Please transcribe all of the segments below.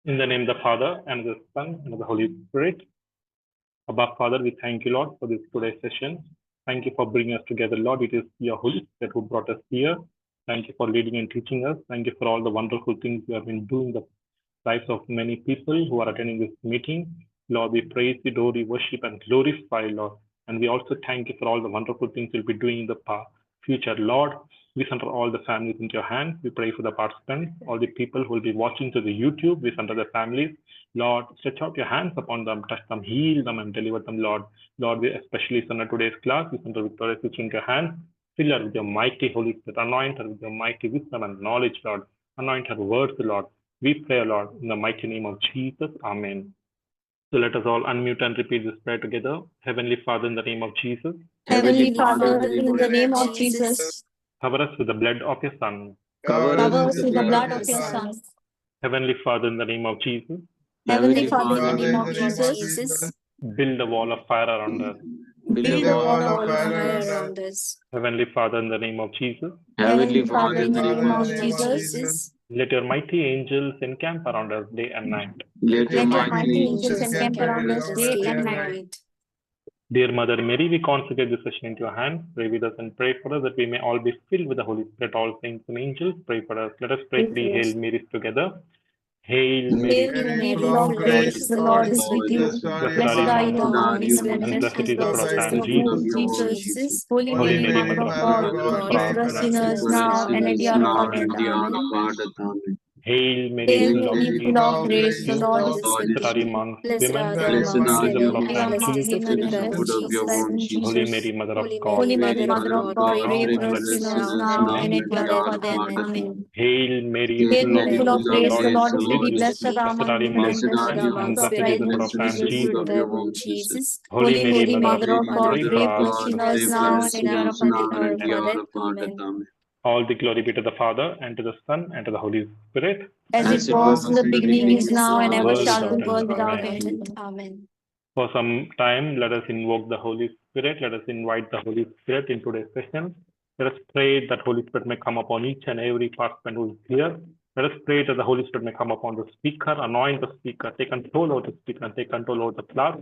In the name of the Father, and of the Son, and of the Holy Spirit. Abba, Father, we thank you, Lord, for this today's session. Thank you for bringing us together, Lord. It is your Holy Spirit who brought us here. Thank you for leading and teaching us. Thank you for all the wonderful things you have been doing in the lives of many people who are attending this meeting. Lord, we praise, adore, we worship, and glorify, Lord. And we also thank you for all the wonderful things you'll be doing in the future, Lord. We center all the families into your hands. We pray for the participants, all the people who will be watching to the YouTube. We center the families. Lord, stretch out your hands upon them, touch them, heal them, and deliver them, Lord. Lord, we especially center today's class. We center Victoria's Sister into your hands. Fill her with your mighty Holy Spirit. Anoint her with your mighty wisdom and knowledge, Lord. Anoint her words, Lord. We pray, Lord, in the mighty name of Jesus. Amen. So let us all unmute and repeat this prayer together. Heavenly Father, in the name of Jesus. Heavenly Father, in the name of Jesus. Cover us with the blood of your Son. Cover us with the blood of your Son. Heavenly Father, in the name of Jesus. Heavenly Father, in the name of Jesus. Build a wall of fire around us. Build a wall of fire around us. Heavenly Father, in the name of Jesus. Heavenly Father, in the name of Jesus. Let your mighty angels encamp around us day and night. Let your mighty angels encamp around us day and night. Dear Mother Mary, we consecrate this session into your hands. Pray with us and pray for us that we may all be filled with the Holy Spirit. All saints and angels, pray for us. Let us pray 3 Hail Marys together. Hail Mary, full of grace, the Lord is with you. Blessed are you among women, and blessed is the fruit of Jesus. Holy Holy Mary, Mother of God, pray for us sinners now and at the hour of our death. Amen. Hail Mary, full of grace, the Lord is with blessed are you you. amongst Blessed women, are blessed the is the fruit of women, thy womb, Jesus. Holy Mary, Mother of God. Holy Mother of God, pray for us sinners now and at the hour of our death. Amen. Hail Mary, Full of grace, the Lord is with you. Blessed are blessed are you amongst women, and blessed is the fruit of thy womb, Jesus. Holy Mary, Mother of God, pray for us sinners now and at the hour of our death. Amen. All the glory be to the Father, and to the Son, and to the Holy Spirit. As it was in the beginning, is now, and ever world shall be, without world end. without Amen. end. Amen. For some time, let us invoke the Holy Spirit. Let us invite the Holy Spirit in today's session. Let us pray that Holy Spirit may come upon each and every participant who is here. Let us pray that the Holy Spirit may come upon the speaker, anoint the speaker, take control over the speaker, and take control over the class.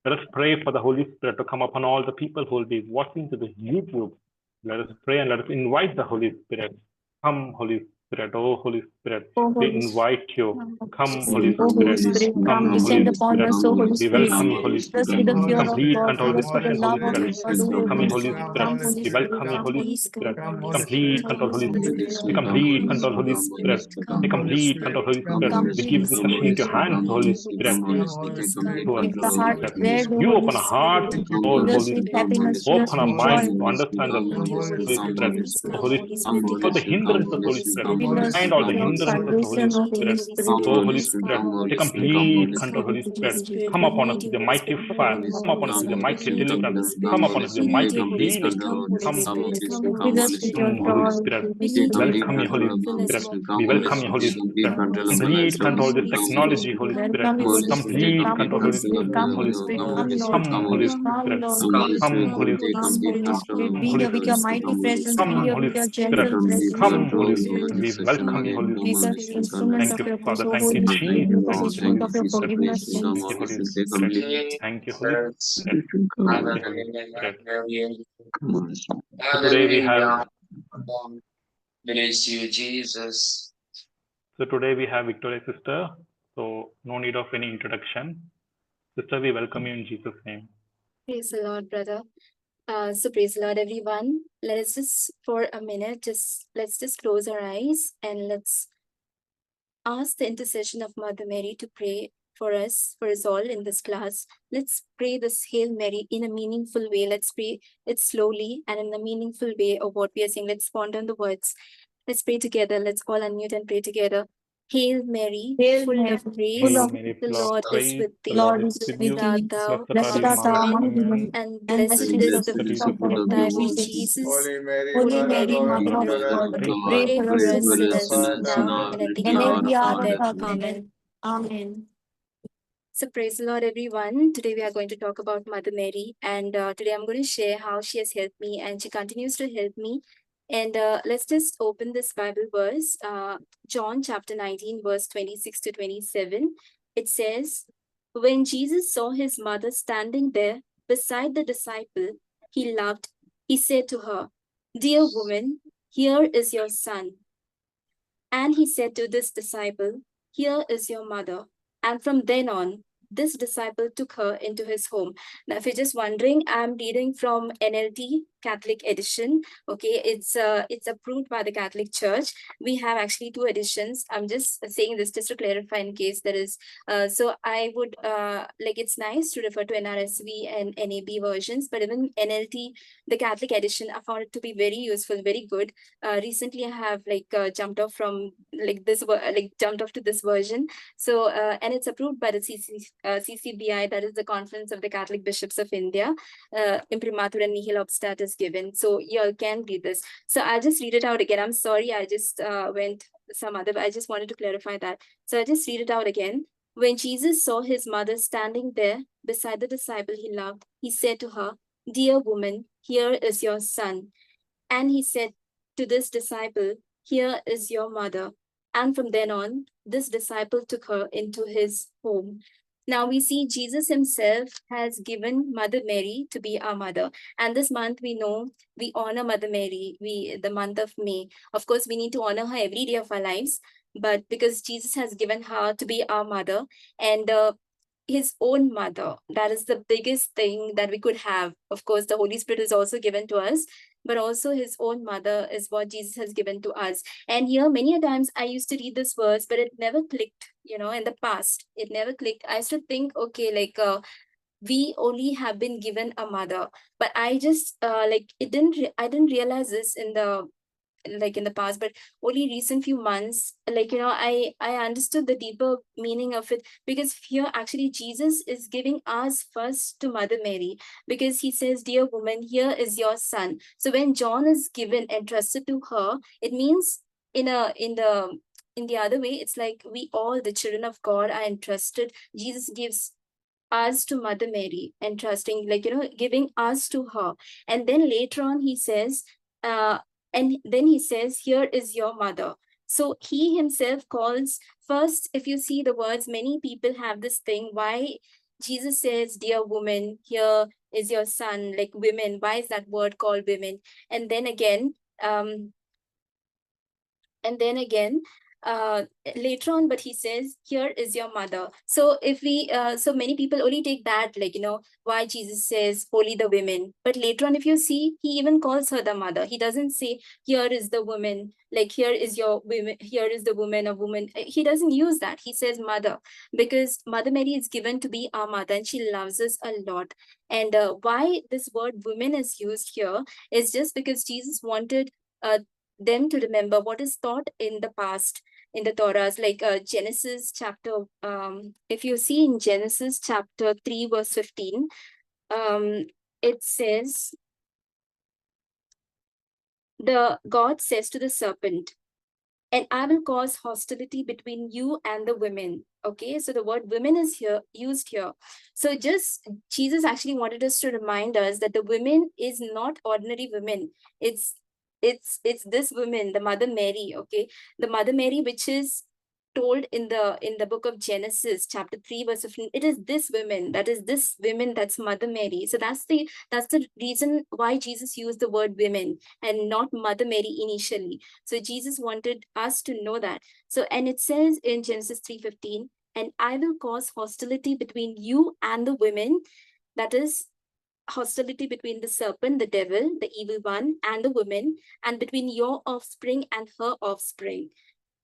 Let us pray for the Holy Spirit to come upon all the people who will be watching to the YouTube. Let us pray and let us invite the Holy Spirit. Come, Holy Spirit, oh Holy Spirit, we invite you. Come, Holy Spirit. Come, descend upon us, O Holy We Spirit. welcome you, Holy Fill us Spirit. with the fear of Complete God, control fill this us with the session, love Holy of Spirit. God. Come in, Holy Come, Spirit. Holy We Spirit, welcome you, come. Holy Spirit. Holy Complete Spirit, control, Holy Spirit. We come. complete control, Holy Spirit. We complete control, Holy Spirit. We give this session into your hands, Holy Spirit. To us, Give the Holy heart Spirit. where the You Holy open our heart and Spirit. soul, Fill us Holy with Spirit. happiness, fill us Open our with joy. minds to understand the Holy Spirit. The Holy Spirit. All the hindrances, Holy Spirit. Fill us And all with the your hindrances, salvation, Holy O Holy Spirit. Spirit. Oh, Holy Spirit, take complete control, Holy Spirit. Come upon us with your mighty fire. Come upon us with your mighty deliverance. Come upon us with your mighty healing. Come, Holy Spirit. Fill us with your Come, Holy joy. Spirit. Fill us with Welcome you, Holy Spirit. We welcome you, Holy Spirit. Complete control this technology, Holy Spirit. welcome you, Holy Spirit. Complete Come, control, Holy Holy Spirit. Spirit. Come, Holy Holy Spirit. Spirit. Come, Lord. Come, Holy Come, Spirit. Lord. Come, Holy Come, Spirit. Holy Spirit. Come, Be Holy here with your Spirit. mighty presence. Be Come, here Holy with your Spirit. gentle presence. Come, Holy Spirit. We welcome you, Holy Make Spirit. us instruments Thank of you, your Father. grace, O Thank you, Holy Spirit. Jesus. Make us Thank you, instruments Holy of your Spirit. forgiveness. Thank you, Holy Spirit. Thank you, Holy Spirit. Thank you, Holy Spirit. So today we have Bless you, Jesus. Victoria's sister. So no need of any introduction. Sister, we welcome you in Jesus' name. Praise the Lord, brother. So praise the Lord, everyone. Let us just for a minute, let's just close our eyes and let's ask the intercession of Mother Mary to pray for us all in this class. Let's pray this Hail Mary in a meaningful way. Let's pray it slowly and in a meaningful way of what we are saying. Let's ponder on the words. Let's pray together. Let's all unmute and pray together. Hail Mary, full of grace, the Lord is with thee. Blessed art thou among women, and blessed is the fruit of thy womb, Jesus. Holy Mary, Mother of God, pray for us sinners now and at the hour of our death. Amen. Amen. So praise the Lord, everyone. Today we are going to talk about Mother Mary, and today I'm going to share how she has helped me, and she continues to help me And let's just open this Bible verse, John chapter 19, verse 26 to 27. It says, when Jesus saw his mother standing there beside the disciple he loved, he said to her, dear woman, here is your son. And he said to this disciple, here is your mother. And from then on, this disciple took her into his home. Now, if you're just wondering, I'm reading from NLT Catholic edition. Okay, it's approved by the Catholic Church. We have actually two editions. I'm just saying this just to clarify in case there is. So I would like, it's nice to refer to NRSV and NAB versions, but even NLT, the Catholic edition, I found it to be very useful, very good. Recently I have jumped off from jumped off to this version. So and it's approved by the CCBI, that is the Conference of the Catholic Bishops of India. Imprimatur and nihil obstat is given, so you all can read this. So I'll just read it out again. I'm sorry, I just went some other, I just wanted to clarify that. So I'll just read it out again. When Jesus saw his mother standing there beside the disciple he loved, he said to her, dear woman, here is your son. And he said to this disciple, here is your mother. And from then on, this disciple took her into his home. Now we see Jesus himself has given Mother Mary to be our mother. And this month we know we honor Mother Mary, the month of May. Of course, we need to honor her every day of our lives, but because Jesus has given her to be our mother and his own mother, that is the biggest thing that we could have. Of course, the Holy Spirit is also given to us, but also his own mother is what Jesus has given to us. And here, many a times I used to read this verse, but it never clicked, in the past, it never clicked. I used to think, okay, we only have been given a mother, but I just, I didn't realize this in the past, but only recent few months, I understood the deeper meaning of it, because here actually Jesus is giving us first to Mother Mary, because he says, dear woman, here is your son. So when John is given entrusted to her, it means in the other way, it's like we all, the children of God, are entrusted. Jesus gives us to Mother Mary, entrusting, giving us to her. And then later on he says, and then he says, here is your mother. So he himself calls first, if you see the words, many people have this thing, why Jesus says, dear woman, here is your son, like women, why is that word called women? And then again, later on, but he says, here is your mother. So if we so many people only take that, why Jesus says holy the women, but later on, if you see, he even calls her the mother. He doesn't say, here is the woman, like here is your women, here is the woman, a woman. He doesn't use that. He says mother, because Mother Mary is given to be our mother and she loves us a lot. And why this word women is used here is just because Jesus wanted them to remember what is taught in the past in the Torahs, like Genesis chapter, if you see in Genesis chapter 3, verse 15, it says, the God says to the serpent, and I will cause hostility between you and the women. Okay, so the word women is here used here. So just Jesus actually wanted us to remind us that the women is not ordinary women. It's this woman, the Mother Mary. Okay, the Mother Mary, which is told in the book of Genesis chapter 3, verse 15, it is this woman, that's Mother Mary. So that's the reason why Jesus used the word women and not Mother Mary initially. So Jesus wanted us to know that. So, and it says in Genesis 3:15, and I will cause hostility between you and the women, that is hostility between the serpent, the devil, the evil one, and the woman, and between your offspring and her offspring.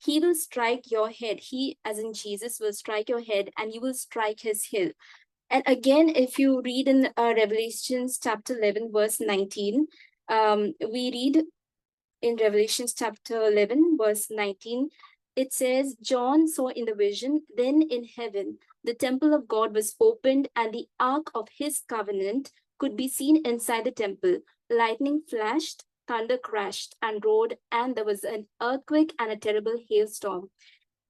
He will strike your head. He, as in Jesus, will strike your head and you will strike his heel. And again, if you read in Revelations chapter 11, verse 19, we read in Revelations chapter 11, verse 19, it says, John saw in the vision, then in heaven, the temple of God was opened and the ark of his covenant could be seen inside the temple. Lightning flashed, thunder crashed and roared, and there was an earthquake and a terrible hailstorm.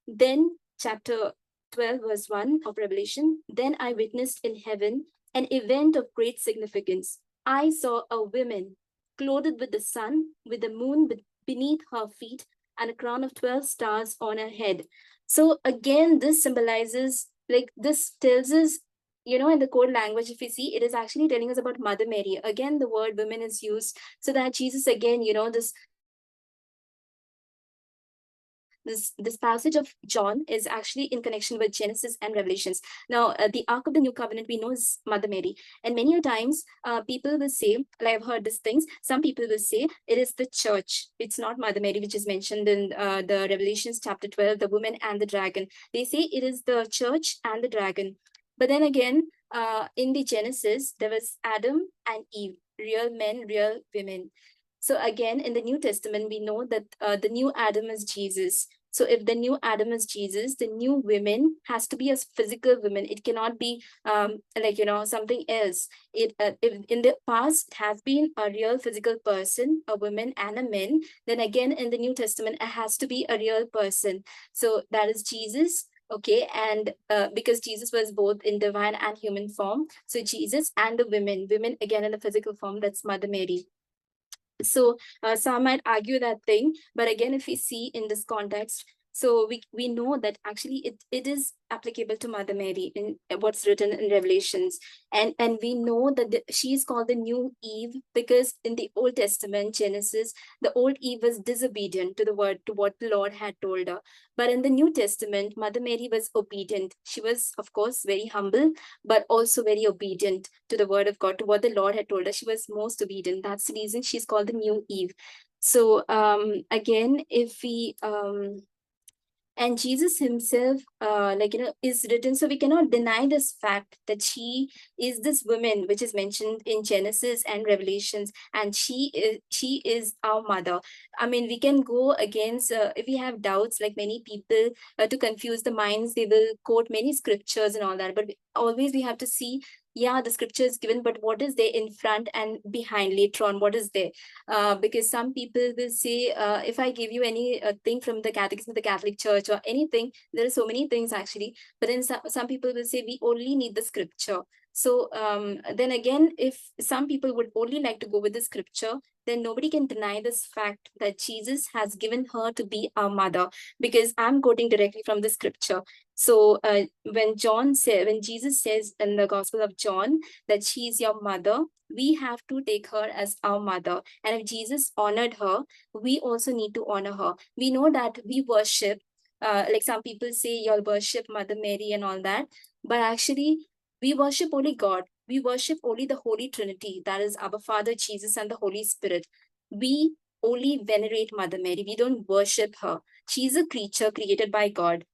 Then chapter 12, verse 1 of Revelation, then I witnessed in heaven an event of great significance. I saw a woman clothed with the sun, with the moon beneath her feet, and a crown of 12 stars on her head. So again, this symbolizes, like this tells us, in the code language, if we see, it is actually telling us about Mother Mary. Again, the word women is used so that Jesus, again, this passage of John is actually in connection with Genesis and Revelations. Now, the Ark of the New Covenant we know is Mother Mary, and many a times people will say, like I've heard these things, some people will say it is the church. It's not Mother Mary, which is mentioned in the Revelations chapter 12, the woman and the dragon. They say it is the church and the dragon. But then again, in the Genesis, there was Adam and Eve, real men, real women. So again, in the New Testament, we know that the new Adam is Jesus. So if the new Adam is Jesus, the new women has to be a physical woman. It cannot be something else. If in the past it has been a real physical person, a woman and a man, then again in the New Testament it has to be a real person. So that is Jesus. Okay, and because Jesus was both in divine and human form, so Jesus and the women again in the physical form, that's Mother Mary. So some might argue that thing, but again, if we see in this context, so we know that actually it is applicable to Mother Mary in what's written in Revelations, and we know that she is called the new Eve because in the Old Testament Genesis, the old Eve was disobedient to the word, to what the Lord had told her. But in the New Testament, Mother Mary was obedient. She was, of course, very humble, but also very obedient to the word of God, to what the Lord had told her. She was most obedient. That's the reason she's called the new Eve. So again, if we and Jesus himself is written, so we cannot deny this fact that she is this woman which is mentioned in Genesis and Revelations, and she is our mother. I mean, we can go against if we have doubts, like many people, to confuse the minds, they will quote many scriptures and all that, but always we have to see, yeah, the scripture is given, but what is there in front and behind later on, what is there? Because some people will say, if I give you any thing from the Catechism of the Catholic Church or anything, there are so many things actually, but then some people will say we only need the scripture. So then again, if some people would only like to go with the scripture, then nobody can deny this fact that Jesus has given her to be our mother, because I'm quoting directly from the scripture. So when Jesus says in the Gospel of John that she is your mother, we have to take her as our mother. And if Jesus honored her, we also need to honor her. We know that we worship, like some people say, you'll worship Mother Mary and all that, but actually we worship only God. We worship only the Holy Trinity, that is our Father, Jesus, and the Holy Spirit. We only venerate Mother Mary. We don't worship her. She's a creature created by God.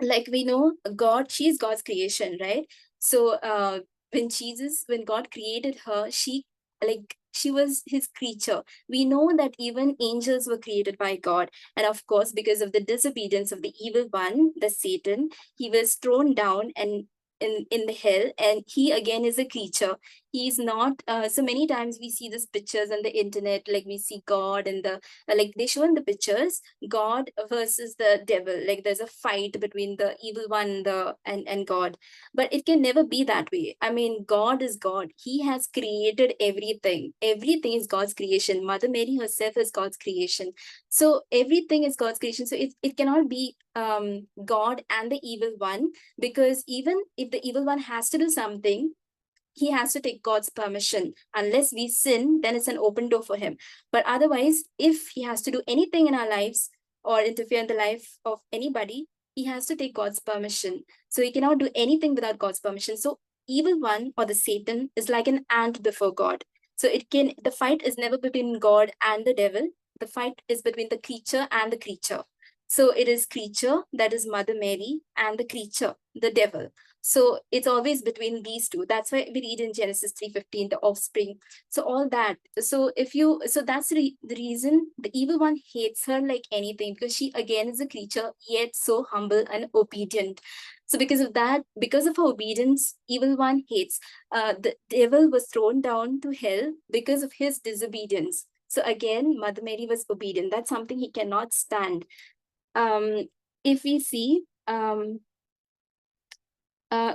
Like we know God, she's God's creation, right? So when God created her, she was his creature. We know that even angels were created by God. And of course, because of the disobedience of the evil one, the Satan, he was thrown down and in the hell, and he again is a creature. He's not so many times we see these pictures on the internet, like we see God and the like they show in the pictures God versus the devil, like there's a fight between the evil one and God. But it can never be that way. I mean, God is God. He has created everything. Everything is God's creation. Mother Mary herself is God's creation. So everything is God's creation. So it cannot be God and the evil one, because even if the evil one has to do something, he has to take God's permission. Unless we sin, then it's an open door for him. But otherwise, if he has to do anything in our lives or interfere in the life of anybody, he has to take God's permission. So he cannot do anything without God's permission. So evil one or the Satan is like an ant before God. So the fight is never between God and the devil. The fight is between the creature and the creature. So it is creature, that is Mother Mary, and the creature, the devil. So it's always between these two. That's why we read in Genesis 3:15, the offspring. So all that. So that's the reason the evil one hates her like anything, because she again is a creature, yet so humble and obedient. So because of that, because of her obedience, evil one hates. The devil was thrown down to hell because of his disobedience. So again, Mother Mary was obedient. That's something he cannot stand. If we see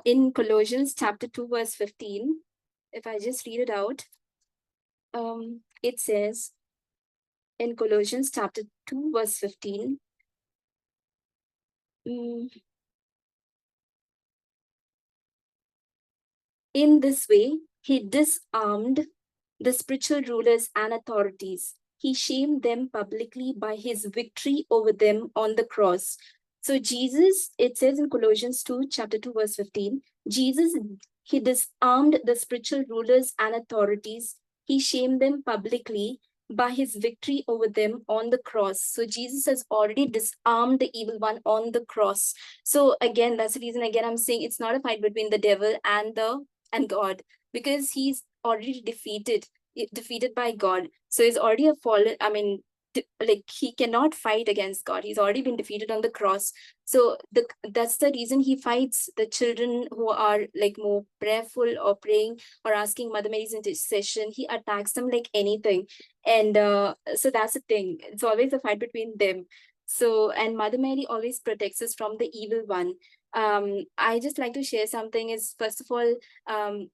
in Colossians chapter 2, verse 15, if I just read it out, it says in Colossians chapter 2, verse 15. In this way, he disarmed the spiritual rulers and authorities. He shamed them publicly by his victory over them on the cross. So Jesus, it says in Colossians 2, chapter 2, verse 15, Jesus, he disarmed the spiritual rulers and authorities. He shamed them publicly by his victory over them on the cross. So Jesus has already disarmed the evil one on the cross. So again, that's the reason, again, I'm saying it's not a fight between the devil and God, because he's already defeated by God. So he's already a fallen, like he cannot fight against God. He's already been defeated on the cross. So that's the reason he fights the children who are like more prayerful or praying or asking Mother Mary's intercession. He attacks them like anything. And so that's the thing. It's always a fight between them. So, and Mother Mary always protects us from the evil one. I just like to share something is, first of all,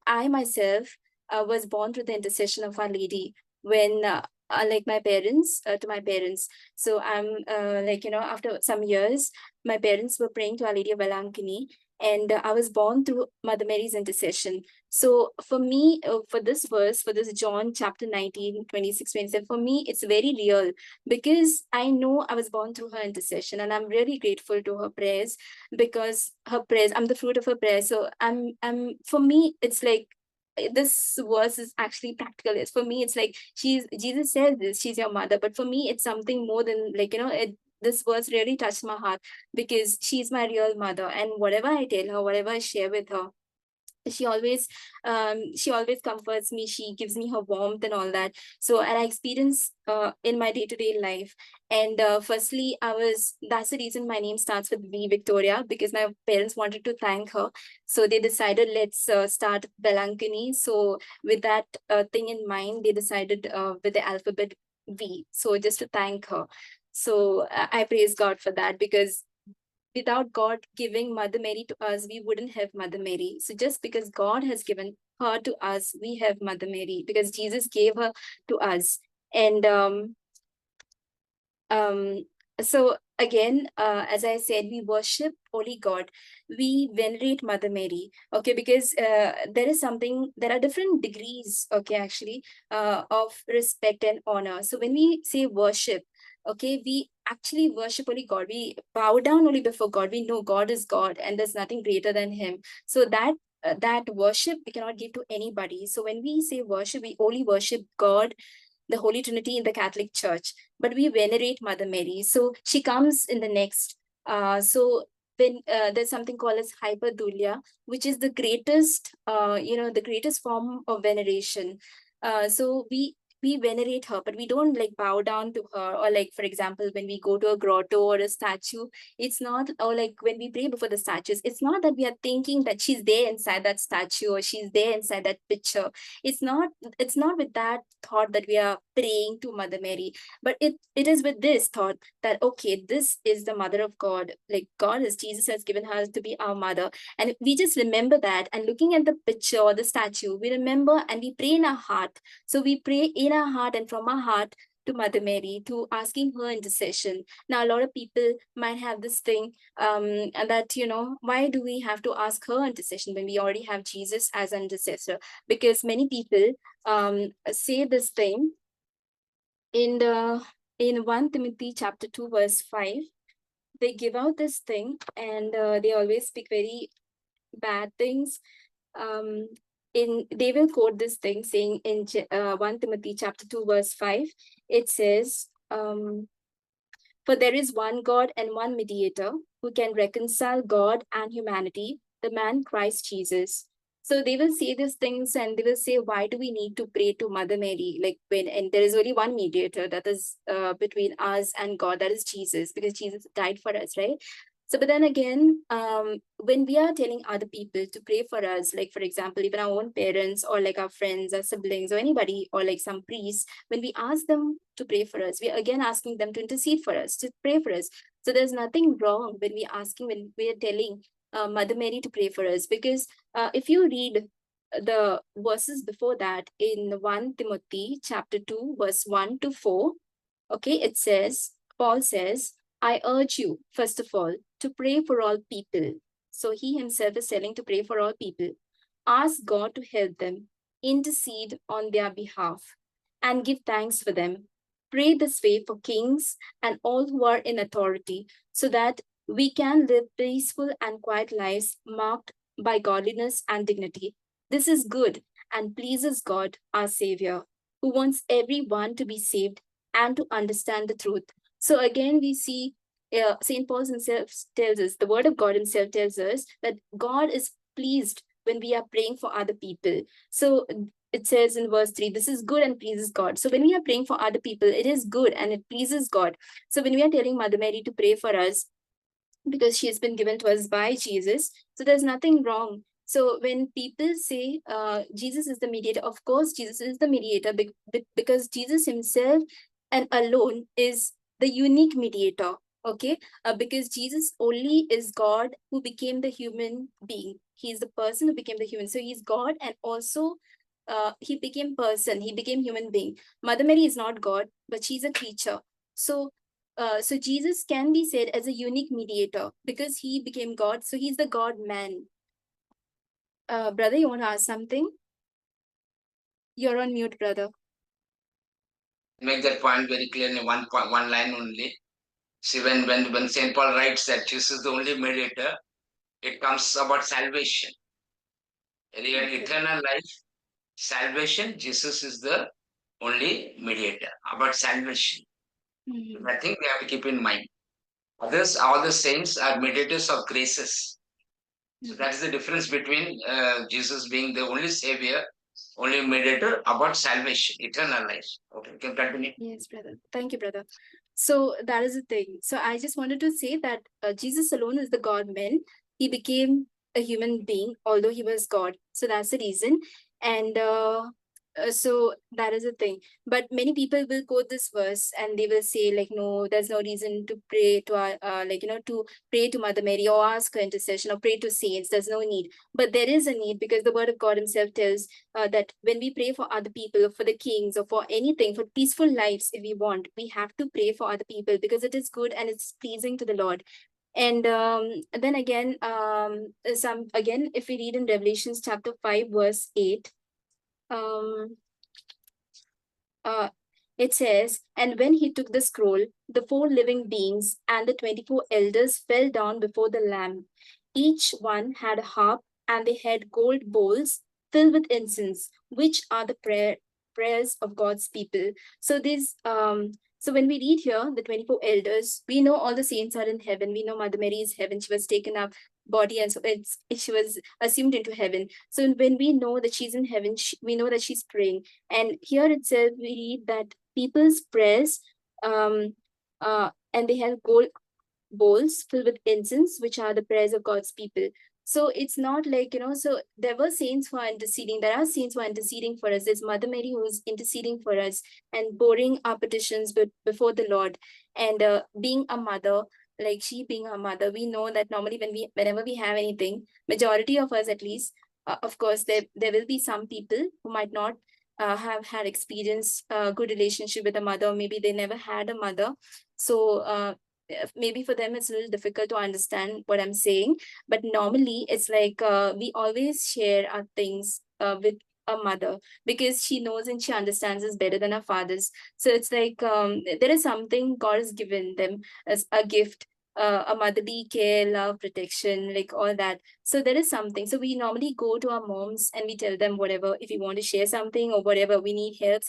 I myself was born through the intercession of Our Lady when like my parents, to my parents. So I'm like, after some years, my parents were praying to Our Lady of Velankini, and I was born through Mother Mary's intercession. So for me, for this verse, for this John chapter 19, 26, 27, for me, it's very real, because I know I was born through her intercession, and I'm really grateful to her prayers, because her prayers, I'm the fruit of her prayers. So for me, it's like, this verse is actually practical. It's, for me, it's like Jesus says this, she's your mother, but for me, it's something more than like, this verse really touched my heart, because she's my real mother, and whatever I tell her, whatever I share with her, she always comforts me. She gives me her warmth and all that. So, and I experience in my day-to-day life. And firstly, that's the reason my name starts with V, Victoria, because my parents wanted to thank her. So they decided, let's start Velankini. So with that thing in mind, they decided with the alphabet V. So just to thank her. So I praise God for that, because without God giving Mother Mary to us, we wouldn't have Mother Mary. So just because God has given her to us, we have Mother Mary, because Jesus gave her to us. And so again, as I said, we worship Holy God. We venerate Mother Mary, okay, because there are different degrees, okay, actually, of respect and honor. So when we say worship, okay, we actually worship only God. We bow down only before God. We know God is God, and there's nothing greater than him. So that worship we cannot give to anybody. So when we say worship, we only worship God, the Holy Trinity in the Catholic Church, but we venerate Mother Mary. So she comes in the next. So when there's something called as hyperdulia, which is the greatest, the greatest form of veneration. So we venerate her, but we don't like bow down to her, or like, for example, when we go to a grotto or a statue, it's not, or like when we pray before the statues, it's not that we are thinking that she's there inside that statue or she's there inside that picture. It's not with that thought that we are praying to Mother Mary, but it is with this thought that, okay, this is the mother of God, like Jesus has given her to be our mother. And we just remember that, and looking at the picture or the statue, we remember and we pray in our heart. So we pray in our heart and from our heart to Mother Mary, to asking her intercession. Now, a lot of people might have this thing, and that, why do we have to ask her intercession when we already have Jesus as an intercessor? Because many people say this thing in 1 Timothy chapter 2, verse 5. They give out this thing, and they always speak very bad things. They will quote this thing, saying in 1 Timothy chapter 2, verse 5, it says, for there is one God and one mediator who can reconcile God and humanity, the man Christ Jesus. So they will say these things, and they will say, why do we need to pray to Mother Mary? Like, and there is only one mediator that is between us and God, that is Jesus, because Jesus died for us, right? So, but then again, when we are telling other people to pray for us, like, for example, even our own parents, or like our friends, our siblings, or anybody, or like some priests, when we ask them to pray for us, we are again asking them to intercede for us, to pray for us. So there's nothing wrong when we are telling Mother Mary to pray for us, because if you read the verses before that in 1 Timothy chapter 2, verse 1 to 4. Okay, it says, Paul says, I urge you, first of all, to pray for all people. So he himself is telling to pray for all people. Ask God to help them, intercede on their behalf, and give thanks for them. Pray this way for kings and all who are in authority, so that we can live peaceful and quiet lives marked by godliness and dignity. This is good and pleases God, our Savior, who wants everyone to be saved and to understand the truth. So again, we see St. Paul himself tells us, the word of God himself tells us that God is pleased when we are praying for other people. So it says in verse 3, this is good and pleases God. So when we are praying for other people, it is good and it pleases God. So when we are telling Mother Mary to pray for us, because she has been given to us by Jesus, so there's nothing wrong. So when people say Jesus is the mediator, of course, Jesus is the mediator because Jesus himself and alone is the unique mediator. Okay, because Jesus only is God who became the human being. He's the person who became the human. So he's God and also he became person. He became human being. Mother Mary is not God, but she's a creature. So so Jesus can be said as a unique mediator because he became God. So he's the God man. Brother, you want to ask something? You're on mute, brother. Make that point very clear in one line only. See, when Saint Paul writes that Jesus is the only mediator, it comes about salvation. Okay. Eternal life, salvation, Jesus is the only mediator about salvation. Mhm. I think we have to keep in mind. Others, all the saints are mediators of graces. So that is the difference between Jesus being the only savior, only mediator about salvation, eternal life. Okay, you can continue. Yes, brother. Thank you, brother. So that is the thing. So I just wanted to say that Jesus alone is the God man. He became a human being, although he was God. So that's the reason. And so that is the thing. But many people will quote this verse and they will say, like, no, there's no reason to pray to our, to pray to Mother Mary or ask her intercession or pray to saints. There's no need. But there is a need because the word of God himself tells that when we pray for other people, or for the kings, or for anything, for peaceful lives, if we want, we have to pray for other people because it is good and it's pleasing to the Lord. And then again, if we read in Revelations chapter 5, verse 8, it says, and when he took the scroll, the 4 living beings and the 24 elders fell down before the Lamb. Each one had a harp, and they had gold bowls filled with incense, which are the prayers of God's people. So so when we read here, the 24 elders, we know all the saints are in heaven. We know Mother Mary is heaven. She was taken up body, and so she was assumed into heaven. So when we know that she's in heaven, we know that she's praying. And here itself, we read that people's prayers, and they have gold bowls filled with incense, which are the prayers of God's people. So it's not like, so there were saints who are interceding. There are saints who are interceding for us. There's Mother Mary who is interceding for us and pouring our petitions before the Lord. And being a mother, like she being a mother, we know that normally whenever we have anything, majority of us at least, of course, there will be some people who might not have had experience, good relationship with a mother, or maybe they never had a mother. So maybe for them it's a little difficult to understand what I'm saying, but normally it's like we always share our things with a mother because she knows and she understands us better than our fathers. So it's like there is something God has given them as a gift, a motherly care, love, protection, like all that. So there is something. So we normally go to our moms and we tell them whatever, if we want to share something or whatever, we need help,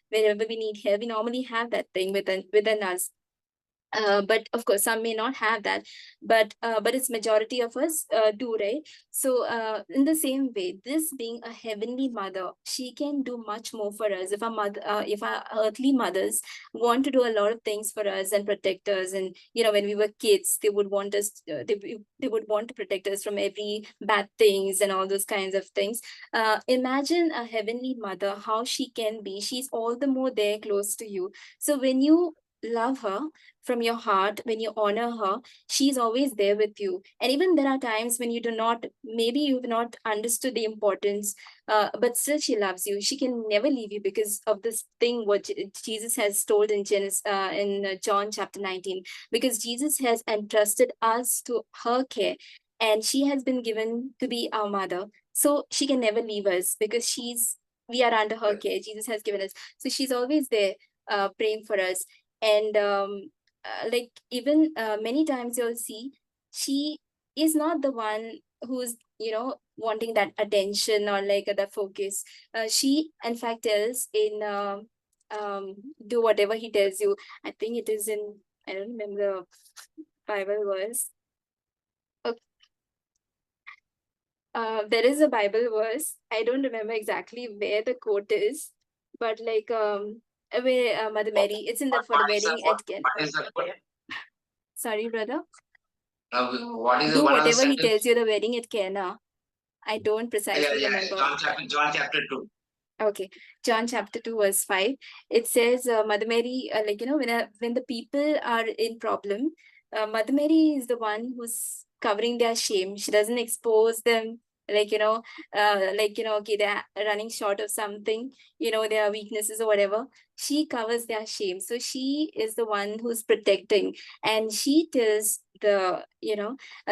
wherever we need help, we normally have that thing within us. But of course some may not have that, but it's majority of us do, right? So in the same way, this being a heavenly mother, she can do much more for us. If our earthly mothers want to do a lot of things for us and protect us, and when we were kids, they would want us they would want to protect us from every bad things and all those kinds of things. Imagine a heavenly mother, how she can be. She's all the more there close to you. So when you love her from your heart, when you honor her, she's always there with you. And even there are times when you do not, maybe you've not understood the importance, but still she loves you. She can never leave you because of this thing what Jesus has told in John chapter 19. Because Jesus has entrusted us to her care, and she has been given to be our mother. So she can never leave us because we are under her care. Jesus has given us. So she's always there, praying for us. And like even many times you'll see she is not the one who's wanting that attention or like the focus. She in fact tells in do whatever he tells you. I think it is in, I don't remember the Bible verse. Okay. There is a Bible verse. I don't remember exactly where the quote is, but like where Mother Mary, it's in the for the wedding at Ken. What is the quote? Sorry, brother. What is the Do one of the whatever he sentence? tells you the wedding at Cana. I don't Yeah, precisely yeah. remember. John chapter 2. Okay, John chapter 2 verse 5. It says, Mother Mary, when the people are in problem, Mother Mary is the one who's covering their shame. She doesn't expose them, okay, they're running short of something, their weaknesses or whatever. She covers their shame. So she is the one who's protecting, and she tells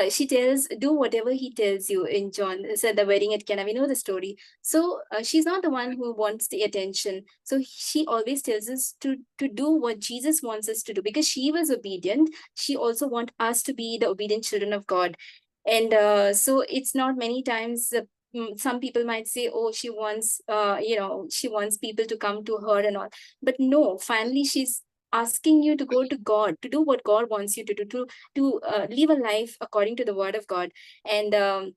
she tells, do whatever he tells you in John. So the wedding at Cana, we know the story. So she's not the one who wants the attention. So she always tells us to do what Jesus wants us to do, because she was obedient. She also wants us to be the obedient children of God. And so it's not many times. Some people might say, oh, she wants people to come to her and all. But no, finally she's asking you to go to God, to do what God wants you to do, to live a life according to the word of God. And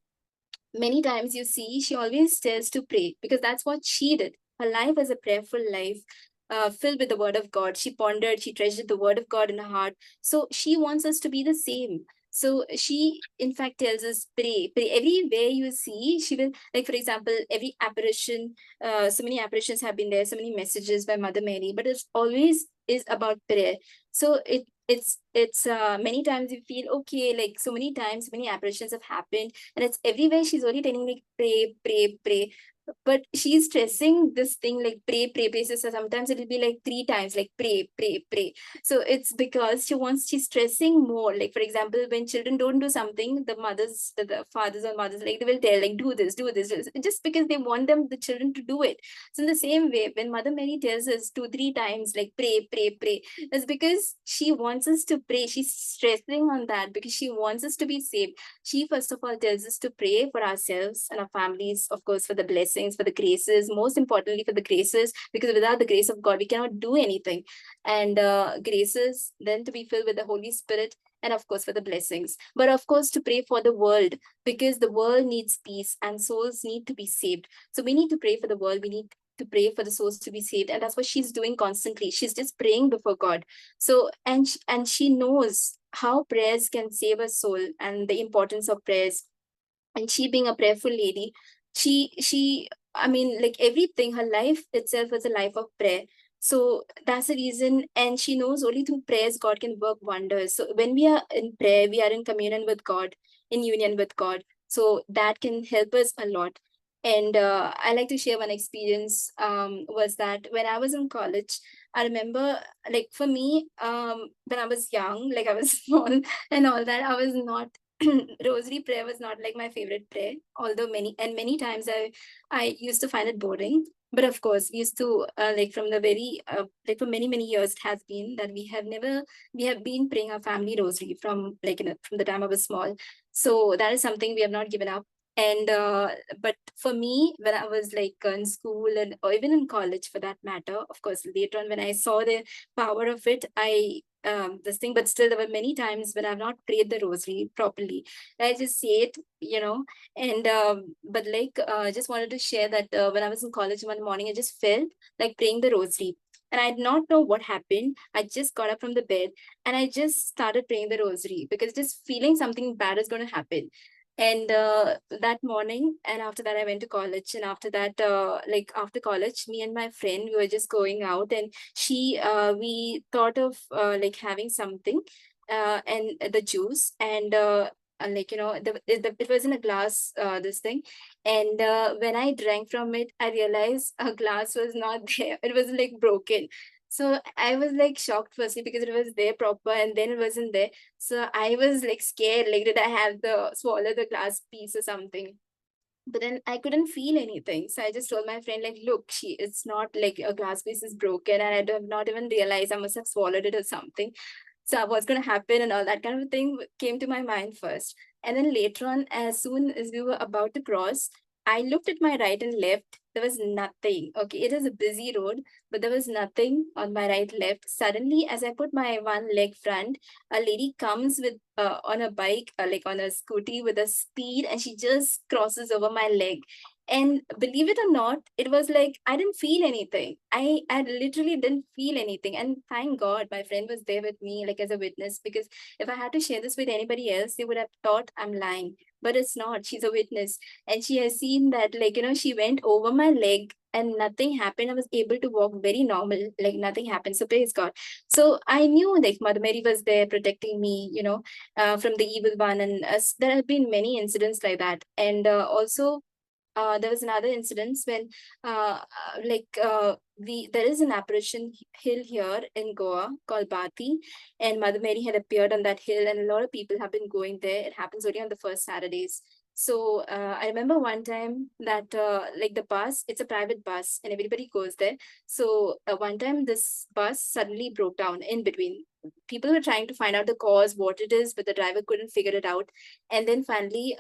many times you see she always tells to pray, because that's what she did. Her life was a prayerful life, filled with the word of God. She pondered, she treasured the word of God in her heart. So she wants us to be the same. So she in fact tells us, pray everywhere you see. She will, like for example, every apparition, so many apparitions have been there, so many messages by Mother Mary, but it's always is about prayer. So it's many times you feel okay, like so many times many apparitions have happened, and it's everywhere she's only telling me pray, pray, pray. But she's stressing this thing like pray, pray, pray. So sometimes it'll be like 3 times, like pray, pray, pray. So it's because she's stressing more. Like for example, when children don't do something, the mothers, the fathers or mothers, like they will tell, like do this, do this, just because they want the children to do it. So in the same way, when Mother Mary tells us 2-3 times, like pray, pray, pray, it's because she wants us to pray. She's stressing on that because she wants us to be saved. She first of all tells us to pray for ourselves and our families, of course, for the blessings, for the graces, most importantly for the graces, because without the grace of God, we cannot do anything. And graces, then to be filled with the Holy Spirit, and of course for the blessings. But of course to pray for the world, because the world needs peace and souls need to be saved. So we need to pray for the world. We need to pray for the souls to be saved, and that's what she's doing constantly. She's just praying before God. So and she knows how prayers can save a soul and the importance of prayers. And she being a prayerful lady, she I mean, like everything, her life itself was a life of prayer. So that's the reason, and she knows only through prayers God can work wonders. So when we are in prayer, we are in communion with God, in union with God. So that can help us a lot. And I like to share one experience, was that when I was in college, I remember, like for me, when I was young, like I was small and all that, I was not rosary prayer was not like my favorite prayer, although many times I used to find it boring. But of course, we used to like from the very like for many years it has been that we have been praying our family rosary from from the time I was small. So that is something we have not given up. And but for me, when I was like in school and or even in college for that matter, of course later on when I saw the power of it, I this thing, but still there were many times when I've not prayed the rosary properly. I just say it, and but like just wanted to share that when I was in college one morning, I just felt like praying the rosary. And I did not know what happened. I just got up from the bed and I just started praying the rosary because just feeling something bad is going to happen. And that morning, and after that, I went to college. And after that, like after college, me and my friend, we were just going out, and we thought of like having something, and the juice, and like it was in a glass, this thing, and when I drank from it, I realized a glass was not there. It was like broken. So I was like shocked firstly because it was there proper, and then it wasn't there. So I was like scared, like, did I have the swallow the glass piece or something? But then I couldn't feel anything. So I just told my friend, like, look, it's not like a glass piece is broken, and I do not even realize I must have swallowed it or something. So what's going to happen and all that kind of thing came to my mind first. And then later on, as soon as we were about to cross, I looked at my right and left. There was nothing. Okay, it is a busy road, but there was nothing on my right, left. Suddenly, as I put my one leg front, a lady comes with on a bike, like on a scooty with a speed, and she just crosses over my leg. And believe it or not, it was like I didn't feel anything. I literally didn't feel anything. And thank God my friend was there with me, like as a witness, because if I had to share this with anybody else, they would have thought I'm lying. But it's not. She's a witness. And she has seen that, like, she went over my leg and nothing happened. I was able to walk very normal, like nothing happened. So praise God. So I knew like Mother Mary was there protecting me, from the evil one. And there have been many incidents like that. And also, there was another incident when there is an apparition hill here in Goa called Bati, and Mother Mary had appeared on that hill, and a lot of people have been going there. It happens only on the first Saturdays. So I remember one time that like the bus, it's a private bus and everybody goes there. So one time this bus suddenly broke down in between. People were trying to find out the cause, what it is, but the driver couldn't figure it out. And then finally,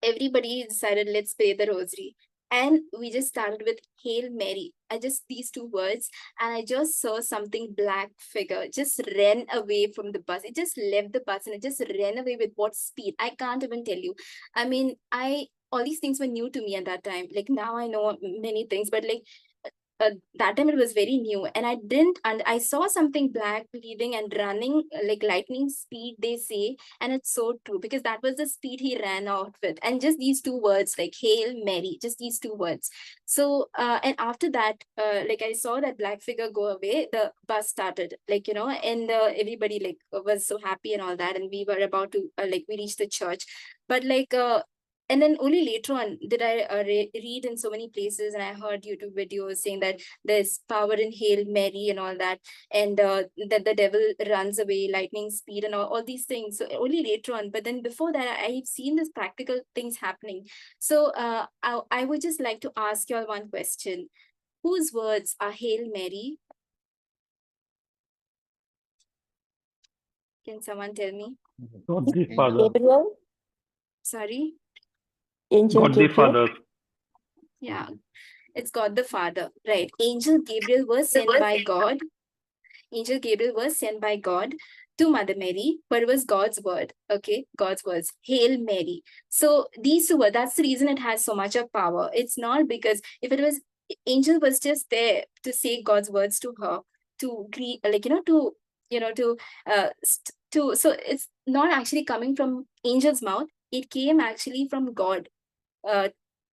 everybody decided, let's pray the rosary. And we just started with Hail Mary. I just these two words, and I just saw something black figure just ran away from the bus. It just left the bus and it just ran away with what speed? I can't even tell you. I mean, I all these things were new to me at that time. Like now I know many things, but like that time it was very new, and I didn't, and I saw something black leaving and running like lightning speed, they say. And it's so true, because that was the speed he ran out with, and just these two words, like Hail Mary, just these two words. So and after that, like I saw that black figure go away, the bus started, like, and everybody like was so happy and all that, and we were about to like we reached the church. But like and then only later on did I read in so many places, and I heard YouTube videos saying that there's power in Hail Mary and all that, and that the devil runs away, lightning speed, and all these things. So only later on. But then before that, I've seen this practical things happening. So I would just like to ask you all one question. Whose words are Hail Mary? Can someone tell me? God the Father. Gabriel, Sorry? Angel God the Gabriel. Father. Yeah, it's God the Father, right? Angel Gabriel was sent by God. Angel Gabriel was sent by God to Mother Mary, but it was God's word. Okay, God's words. Hail Mary. So these two words, that's the reason it has so much of power. It's not because if it was, angel was just there to say God's words to her, to greet, like, so it's not actually coming from angel's mouth. It came actually from God. Uh,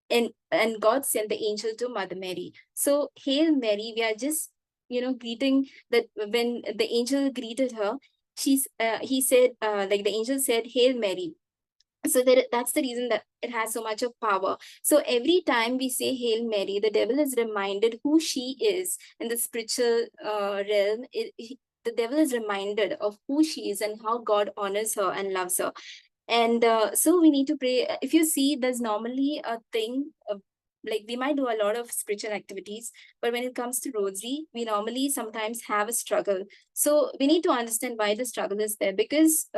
and God sent the angel to Mother Mary. So Hail Mary, we are just greeting that. When the angel greeted her, he said, like the angel said, Hail Mary. So that's the reason that it has so much of power. So every time we say Hail Mary, the devil is reminded who she is in the spiritual realm. The devil is reminded of who she is and how God honors her and loves her. And so we need to pray. If you see, there's normally a thing like we might do a lot of spiritual activities, but when it comes to rosary, we normally sometimes have a struggle. So we need to understand why the struggle is there, because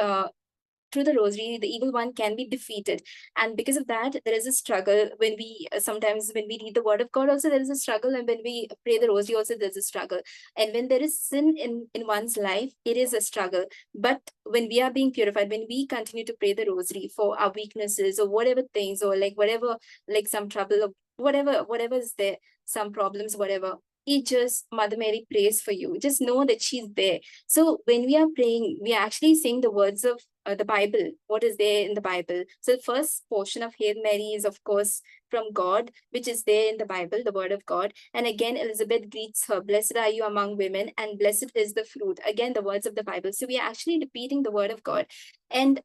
through the rosary, the evil one can be defeated. And because of that, there is a struggle when we sometimes when we read the word of God, also there is a struggle. And when we pray the rosary, also there's a struggle. And when there is sin in one's life, it is a struggle. But when we are being purified, when we continue to pray the rosary for our weaknesses or whatever things, or like whatever, like some trouble or whatever is there, some problems, whatever, it just Mother Mary prays for you. Just know that she's there. So when we are praying, we are actually saying the words of the Bible. What is there in the Bible? So the first portion of Hail Mary is, of course, from God, which is there in the Bible, the word of God. And again, Elizabeth greets her, blessed are you among women, and blessed is the fruit. Again, the words of the Bible. So we are actually repeating the word of God. And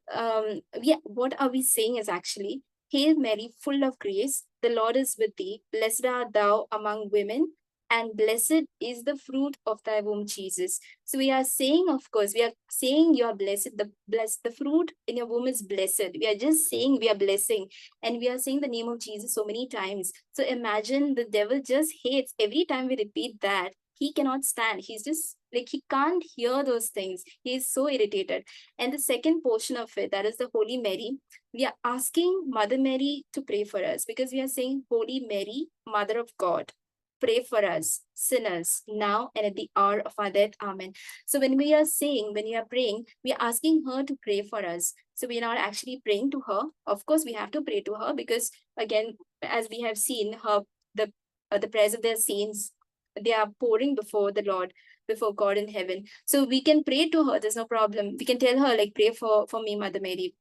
what are we saying is actually, Hail Mary, full of grace, the Lord is with thee. Blessed art thou among women, and blessed is the fruit of thy womb, Jesus. So we are saying, of course, we are saying you are blessed. The fruit in your womb is blessed. We are just saying we are blessing, and we are saying the name of Jesus so many times. So imagine the devil just hates every time we repeat that. He cannot stand. He's just like, he can't hear those things. He is so irritated. And the second portion of it, that is the Holy Mary, we are asking Mother Mary to pray for us, because we are saying, Holy Mary, Mother of God, pray for us sinners now and at the hour of our death. Amen. So when we are praying, we are asking her to pray for us. So we are not actually praying to her. Of course, we have to pray to her, because again, as we have seen, her the prayers of their saints, they are pouring before the Lord, before God in heaven. So we can pray to her. There's no problem. We can tell her, like, pray for me, Mother Mary.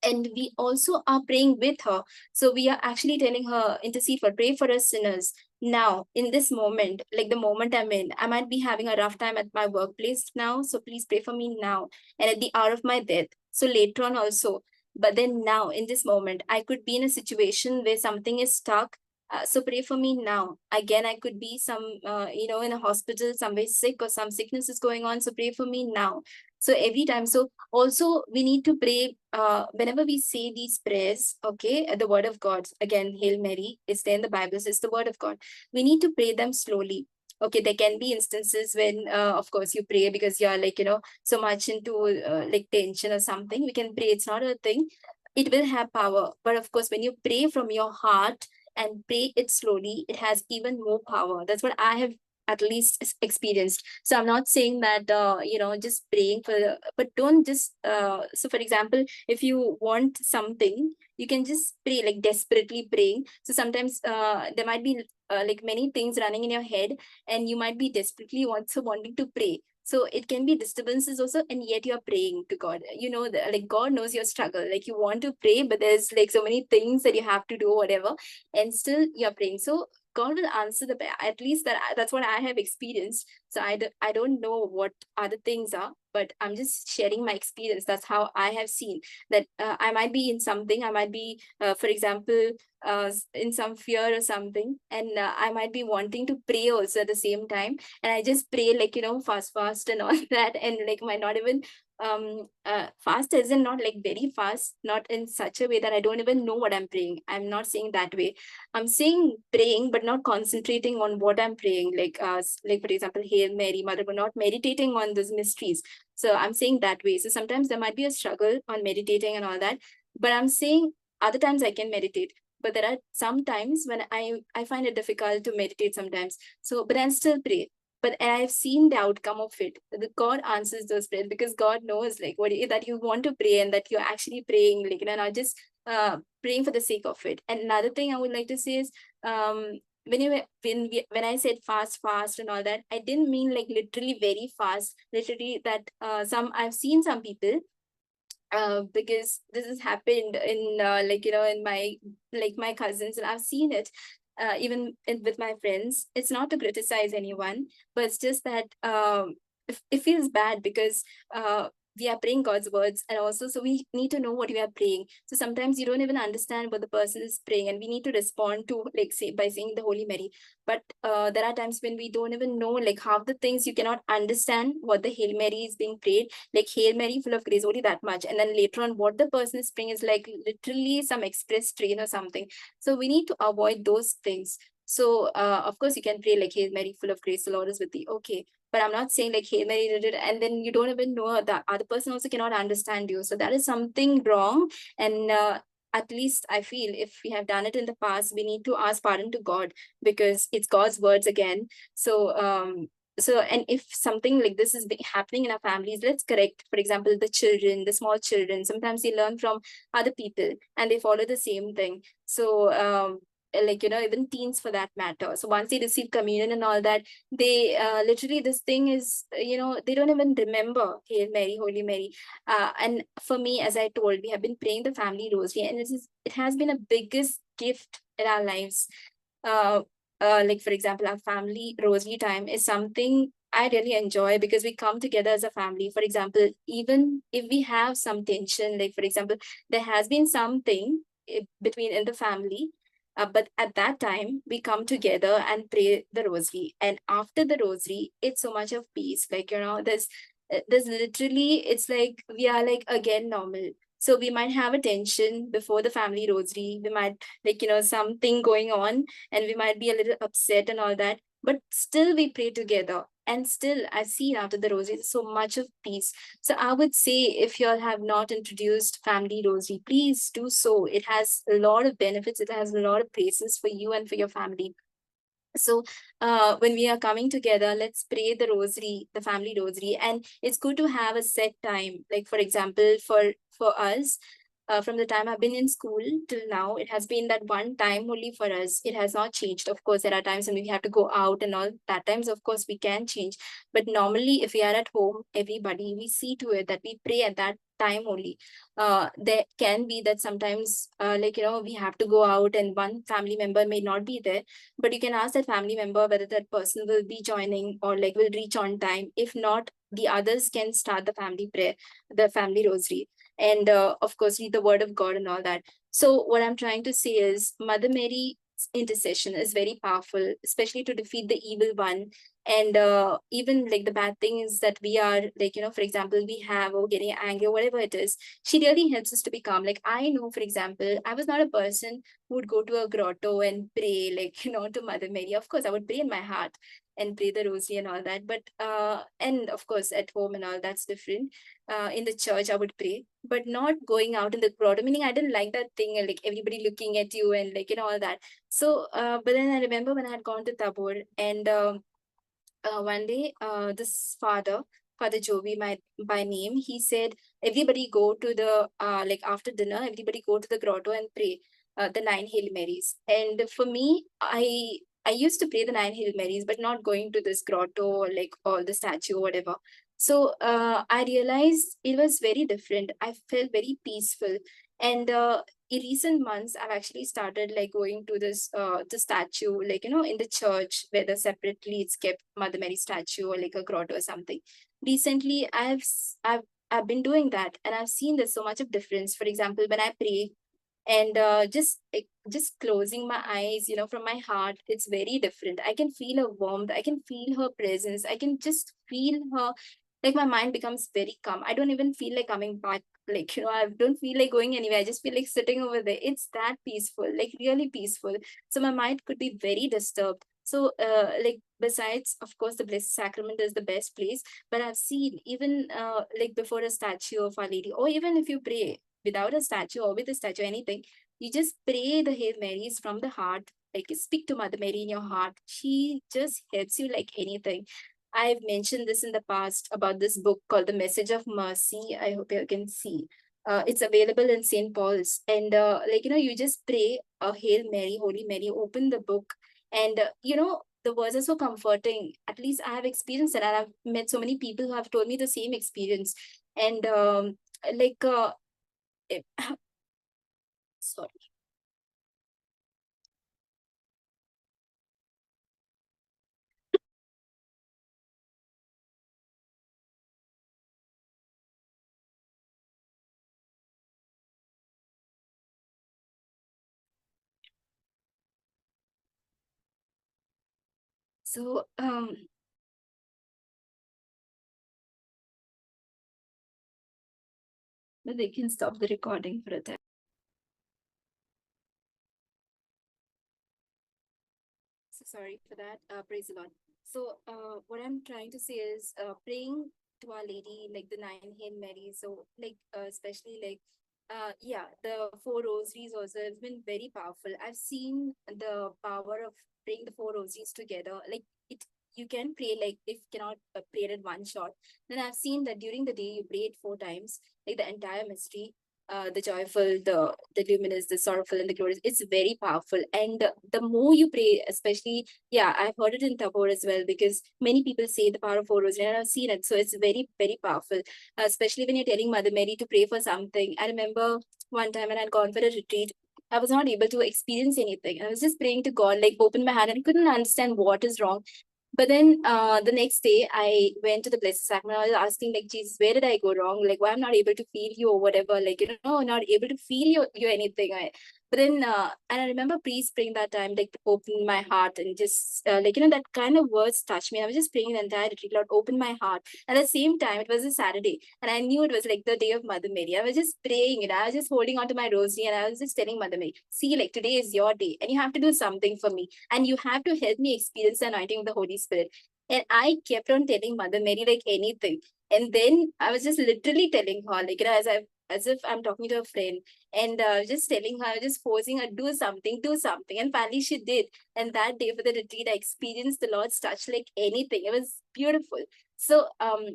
And we also are praying with her. So we are actually telling her, intercede for, pray for us sinners now, in this moment, like the moment I'm in. I might be having a rough time at my workplace now, so please pray for me now, and at the hour of my death. So later on also, but then now, in this moment, I could be in a situation where something is stuck. So pray for me now. Again, I could be in a hospital, somewhere sick, or some sickness is going on. So pray for me now. So every time. So also we need to pray whenever we say these prayers, okay, the word of God, again, Hail Mary is there in the Bible, so it's the word of God. We need to pray them slowly. Okay, there can be instances when, of course, you pray because you're like, so much into like tension or something. We can pray. It's not a thing. It will have power. But of course, when you pray from your heart and pray it slowly, it has even more power. That's what I have at least experienced. So I'm not saying that, just praying but don't just, so for example, if you want something, you can just pray, like desperately praying. So sometimes there might be like many things running in your head, and you might be desperately also wanting to pray. So it can be disturbances also, and yet you're praying to God. Like God knows your struggle. Like you want to pray, but there's like so many things that you have to do, whatever, and still you're praying. So God will answer the prayer. At least that's what I have experienced. So I don't know what other things are, but I'm just sharing my experience. That's how I have seen that. I might be in something. I might be, for example, in some fear or something, and I might be wanting to pray also at the same time. And I just pray like, fast and all that, and like might not even fast isn't not like very fast, not in such a way that I don't even know what I'm praying. I'm not saying that way. I'm saying praying, but not concentrating on what I'm praying. Like for example, Hail Mary, Mother, but not meditating on those mysteries. So I'm saying that way. So sometimes there might be a struggle on meditating and all that, but I'm saying other times I can meditate. But there are some times when I find it difficult to meditate sometimes. So, but I still pray. But I've seen the outcome of it. The God answers those prayers, because God knows like that you want to pray, and that you're actually praying, like, not just praying for the sake of it. And another thing I would like to say is, when I said fast and all that, I didn't mean like literally very fast. Literally that I've seen some people, because this has happened in in my cousins, and I've seen it even with my friends. It's not to criticize anyone, but it's just that it feels bad, because we are praying God's words, and also so we need to know what we are praying. So sometimes you don't even understand what the person is praying, and we need to respond to, like, say, by saying the Holy Mary. But there are times when we don't even know, like, half the things you cannot understand what the Hail Mary is being prayed, like Hail Mary full of grace, only that much. And then later on, what the person is praying is like literally some express train or something. So we need to avoid those things. So of course you can pray like Hail Mary full of grace, the Lord is with thee. Okay. But I'm not saying like Hail Mary did it, and then you don't even know that other person also cannot understand you. So that is something wrong. And at least I feel if we have done it in the past, we need to ask pardon to God, because it's God's words again. So and if something like this is happening in our families, let's correct. For example, the small children, sometimes they learn from other people and they follow the same thing. So like, even teens for that matter. So once they receive communion and all that, they literally, this thing is, they don't even remember Hail Mary, Holy Mary. And for me, as I told, we have been praying the family rosary, and it has been a biggest gift in our lives. Like, for example, our family rosary time is something I really enjoy, because we come together as a family. For example, even if we have some tension, like, for example, there has been something between in the family, but at that time we come together and pray the rosary, and after the rosary it's so much of peace. Like, there's literally, it's like we are like again normal. So we might have a tension before the family rosary, we might, like, something going on, and we might be a little upset and all that, but still we pray together, and still I've seen after the rosary so much of peace. So I would say, if you all have not introduced family rosary, please do so. It has a lot of benefits, it has a lot of praises for you and for your family. So when we are coming together, let's pray the rosary, the family rosary. And it's good to have a set time. Like, for example, for us, from the time I've been in school till now, it has been that one time only for us. It has not changed. Of course, there are times when we have to go out and all that times, of course, we can change. But normally, if we are at home, everybody, we see to it that we pray at that time only. There can be that sometimes, like, we have to go out and one family member may not be there, but you can ask that family member whether that person will be joining or like will reach on time. If not, the others can start the family prayer, the family rosary, and of course read the word of God and all that. So what I'm trying to say is, Mother Mary's intercession is very powerful, especially to defeat the evil one. And even like the bad things that we are, like, for example, we have, or getting angry or whatever it is, she really helps us to be calm. Like, I know, for example, I was not a person who would go to a grotto and pray, like, to Mother Mary. Of course, I would pray in my heart and pray the rosary and all that. But and of course, at home and all, that's different. In the church, I would pray, but not going out in the grotto. Meaning, I didn't like that thing, like everybody looking at you and like, all that. So, but then I remember when I had gone to Tabor, and one day, this Father Jovi, by name, he said, everybody go to the, like after dinner, everybody go to the grotto and pray the 9 Hail Marys. And for me, I used to pray the 9 Hail Marys, but not going to this grotto or like all the statue or whatever. So I realized it was very different. I felt very peaceful. And in recent months, I've actually started like going to this the statue, like, in the church where the separately it's kept Mother Mary statue, or like a grotto or something. Recently, I've been doing that, and I've seen there's so much of difference. For example, when I pray and just closing my eyes, from my heart, it's very different. I can feel her warmth, I can feel her presence, I can just feel her. Like, my mind becomes very calm. I don't even feel like coming back. Like, I don't feel like going anywhere. I just feel like sitting over there. It's that peaceful, like really peaceful. So my mind could be very disturbed. So like, besides, of course, the Blessed Sacrament is the best place, but I've seen even like before a statue of Our Lady, or even if you pray without a statue or with a statue, anything, you just pray the Hail Marys from the heart. Like, speak to Mother Mary in your heart. She just helps you like anything. I've mentioned this in the past about this book called The Message of Mercy. I hope you can see. It's available in St. Paul's. And like, you just pray a Hail Mary, Holy Mary, open the book. And, the words are so comforting. At least I have experienced it. And I've met so many people who have told me the same experience. And like, eh, sorry. So, but they can stop the recording for a time. So sorry for that. Praise the Lord. So what I'm trying to say is praying to Our Lady, like the 9 Hail Marys. So like especially like yeah, the 4 rosaries also has been very powerful. I've seen the power of praying the 4 rosaries together. Like, it, you can pray, like if you cannot pray it at one shot, then I've seen that during the day you pray it 4 times, like the entire mystery. the joyful, the luminous, the sorrowful, and the glorious. It's very powerful. And the more you pray, especially, yeah, I've heard it in Tabor as well, because many people say the power of four rosary, and I've seen it. So it's very, very powerful, especially when you're telling Mother Mary to pray for something. I remember one time when I'd gone for a retreat, I was not able to experience anything. I was just praying to God, like open my hand, and couldn't understand what is wrong. But then the next day, I went to the Blessed Sacrament. I was asking, like, Jesus, where did I go wrong? Like, why I'm not able to feel you or whatever? Like, not able to feel you anything. But then, and I remember priest praying that time, like, to open my heart and just, that kind of words touched me. I was just praying the entire retreat, Lord, open my heart. And at the same time, it was a Saturday, and I knew it was like the day of Mother Mary. I was just praying, I was just holding on to my rosary, and I was just telling Mother Mary, see, like, today is your day, and you have to do something for me, and you have to help me experience the anointing of the Holy Spirit. And I kept on telling Mother Mary like anything. And then I was just literally telling her, like, as if I'm talking to a friend, and just telling her, just forcing her, do something. And finally she did. And that day for the retreat, I experienced the Lord's touch like anything. It was beautiful. So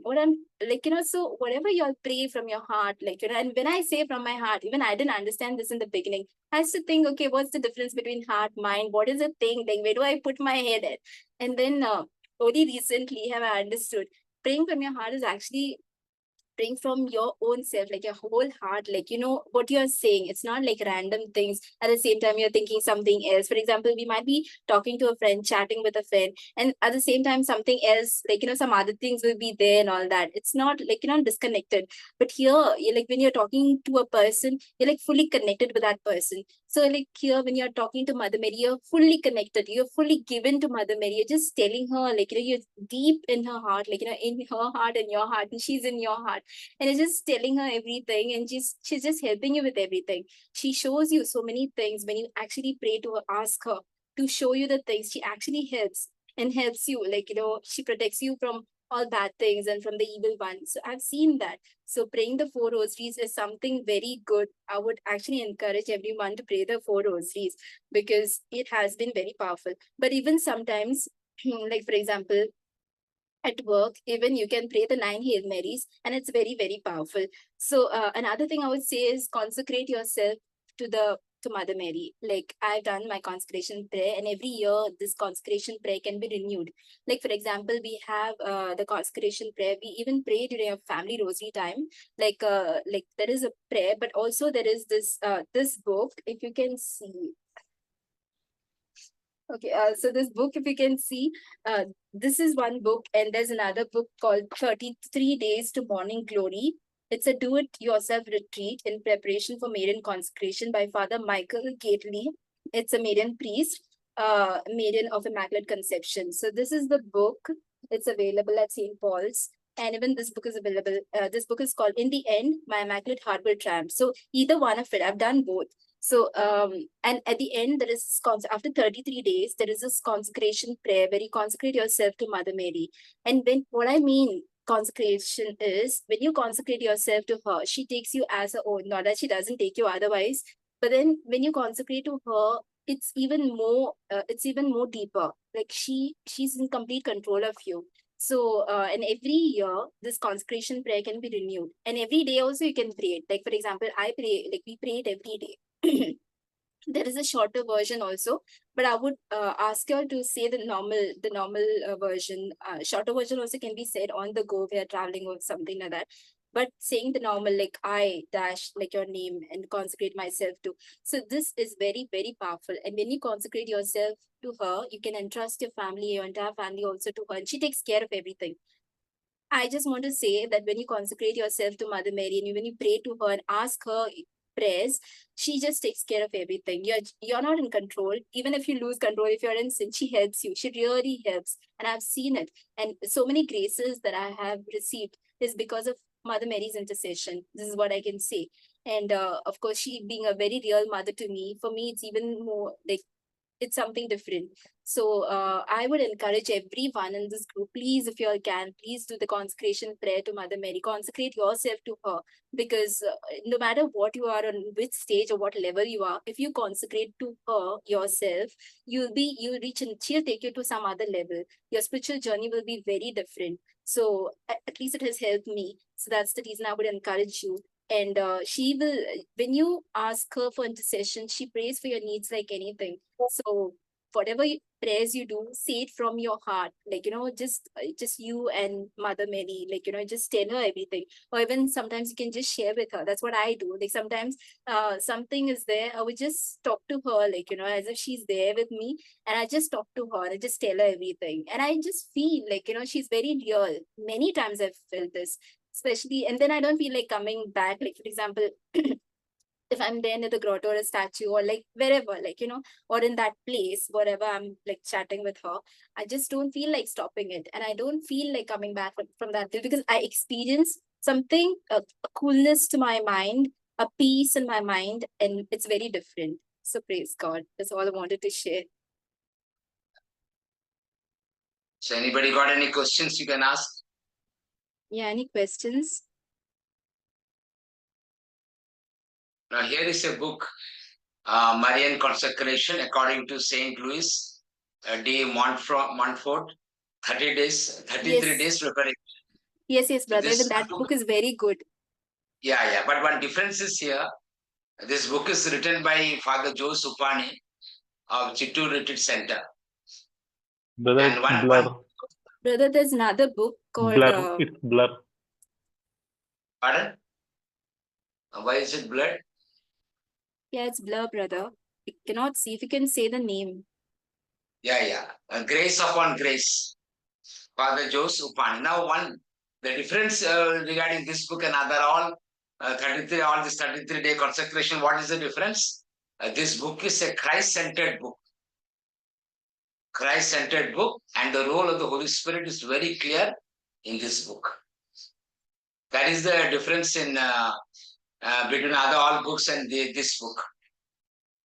what I'm like, so whatever you all pray from your heart, like, and when I say from my heart, even I didn't understand this in the beginning. I used to think, okay, what's the difference between heart, mind? What is the thing? Like, where do I put my head at? And then only recently have I understood praying from your heart is actually praying from your own self, like your whole heart, like, what you're saying. It's not like random things. At the same time, you're thinking something else. For example, we might be talking to a friend, chatting with a friend, and at the same time, something else, like, some other things will be there and all that. It's not like, disconnected. But here, you're like, when you're talking to a person, you're like fully connected with that person. So, like, here, when you're talking to Mother Mary, you're fully connected. You're fully given to Mother Mary. You're just telling her, like, you're deep in her heart, like, in her heart and your heart, and she's in your heart. And it's just telling her everything, and she's just helping you with everything. She shows you so many things when you actually pray to her, ask her to show you the things. She actually helps you, like, she protects you from all bad things and from the evil one. So I've seen that. So praying the four rosaries is something very good. I would actually encourage everyone to pray the four rosaries, because it has been very powerful. But even sometimes, like, for example, at work, even you can pray the 9 Hail Marys, and it's very, very powerful. So another thing I would say is consecrate yourself to Mother Mary. Like, I've done my consecration prayer, and every year this consecration prayer can be renewed. Like, for example, we have the consecration prayer. We even pray during a family rosary time. Like there is a prayer, but also there is this book, if you can see. Okay, so this book, if you can see, this is one book, and there's another book called 33 Days to Morning Glory. It's a do-it-yourself retreat in preparation for Marian consecration by Father Michael Gately. It's a Marian priest, Marian of Immaculate Conception. So this is the book. It's available at St. Paul's. And even this book is available. This book is called In the End, My Immaculate Heart Will Triumph. So either one of it, I've done both. So, and at the end, there is after 33 days, there is this consecration prayer where you consecrate yourself to Mother Mary. And when what I mean consecration is, when you consecrate yourself to her, she takes you as her own. Not that she doesn't take you otherwise, but then when you consecrate to her, it's even more deeper. Like, she's in complete control of you. So, and every year, this consecration prayer can be renewed. And every day also you can pray it. Like, for example, I pray, like, we pray it every day. There is a shorter version also, but I would ask you to say the normal version. Shorter version also can be said on the go, we are traveling or something like that. But saying the normal, like, I dash, like, your name, and consecrate myself to. So this is very, very powerful. And when you consecrate yourself to her, you can entrust your family, your entire family also to her, and she takes care of everything. I just want to say that when you consecrate yourself to Mother Mary, and when you pray to her and ask her prayers, she just takes care of everything. You're not in control. Even if you lose control, if you're in sin, she helps you. She really helps. And I've seen it. And so many graces that I have received is because of Mother Mary's intercession. This is what I can say. And of course, she being a very real mother to me, for me, it's even more like, it's something different. So I would encourage everyone in this group, please, if you all can, please do the consecration prayer to Mother Mary. Consecrate yourself to her, because no matter what you are, on which stage or what level you are, if you consecrate to her yourself, you'll reach, and she'll take you to some other level. Your spiritual journey will be very different. So at least it has helped me. So that's the reason I would encourage you And she will, when you ask her for intercession, she prays for your needs like anything. So whatever prayers you do, say it from your heart. Like, just you and Mother Mary, like, just tell her everything. Or even sometimes you can just share with her. That's what I do. Like sometimes something is there, I would just talk to her, like, as if she's there with me. And I just talk to her and I just tell her everything. And I just feel like, she's very real. Many times I've felt this, especially, and then I don't feel like coming back. Like, for example, if I'm there near the grotto or a statue or like wherever, like, or in that place, wherever I'm like chatting with her, I just don't feel like stopping it. And I don't feel like coming back from that place, because I experience something, a coolness to my mind, a peace in my mind, and it's very different. So praise God. That's all I wanted to share. So anybody got any questions you can ask? Yeah, any questions? Now here is a book, Marian Consecration according to Saint Louis de Montfort, 30 days, 33 Yes. days preparation. Yes, So brother. this Even that book is very good. Yeah. But one difference is here. This book is written by Father Joe Supani of Chittoor Retreat Center. Brother, And it's one blur. Brother, there's another book called Blur. It's blur. Pardon? Why is it blurred? yeah, it's Blur, brother. You cannot see if you can say the name. Yeah. Grace upon Grace. Father Joe Supani. Now the difference regarding this book and other all 33, all this 33-day consecration, what is the difference? This book is a Christ-centered book. Christ-centered book, and the role of the Holy Spirit is very clear in this book. That is the difference in between other all books and this book.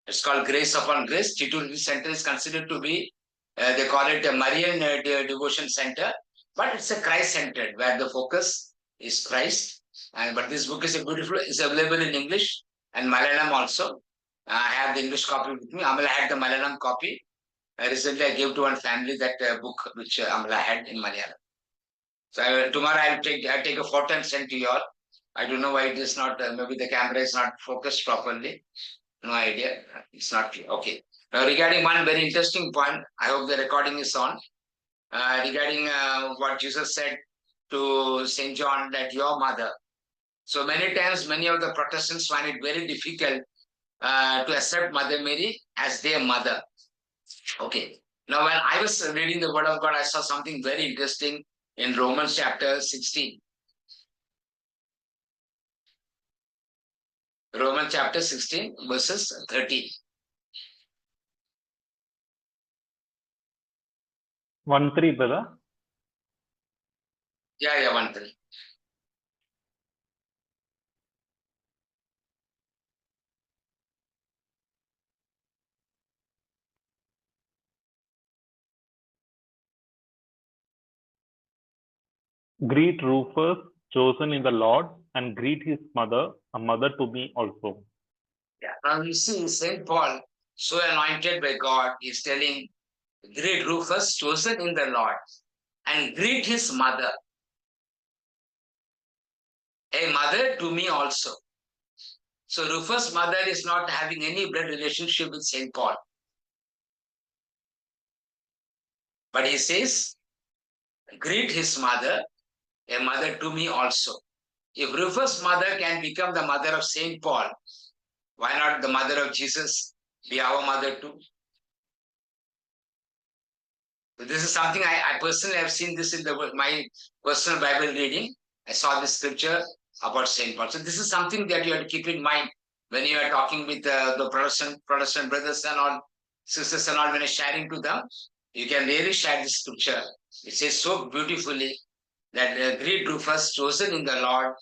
It's called Grace upon Grace. Chittoor Retreat Center is considered to be, they call it a Marian devotion center, but it's a Christ-centered, where the focus is Christ. But this book is it's available in English and Malayalam also. I have the English copy with me. Amala had the Malayalam copy. Recently, I gave to one family that book which Amala had in Malayalam. So tomorrow I'll take a photo and send to you all. I don't know why it is not, maybe the camera is not focused properly. No idea. It's not clear. Okay. Now regarding one very interesting point, I hope the recording is on. Regarding what Jesus said to St. John, that your mother. So many times, many of the Protestants find it very difficult to accept Mother Mary as their mother. Okay. Now, when I was reading the Word of God, I saw something very interesting in Romans chapter 16. Romans chapter 16, verses 13. 1-3, brother. Yeah, 1-3. Greet Rufus, chosen in the Lord, and greet his mother, a mother to me also. Yeah. Now you see, St. Paul, so anointed by God, is telling, greet Rufus, chosen in the Lord, and greet his mother, a mother to me also. So Rufus' mother is not having any blood relationship with St. Paul. But he says, greet his mother, a mother to me also. If Rufus' mother can become the mother of St. Paul, why not the mother of Jesus be our mother too? So this is something I personally have seen this in my personal Bible reading. I saw this scripture about St. Paul. So this is something that you have to keep in mind when you are talking with the Protestant brothers and all, sisters and all, when you're sharing to them. You can really share this scripture. It says so beautifully that greet Rufus, chosen in the Lord,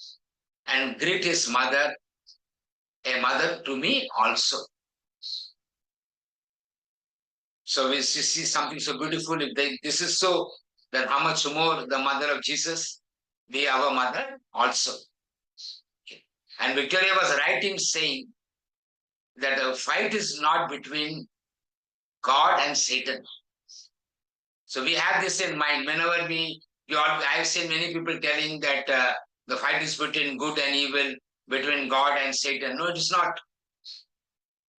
and greet his mother, a mother to me also. So we see something so beautiful. If this is so, then how much more the mother of Jesus be our mother also. Okay. And Victoria was right in saying that the fight is not between God and Satan. So we have this in mind. Whenever I've seen many people telling that the fight is between good and evil, between God and Satan. No, it is not.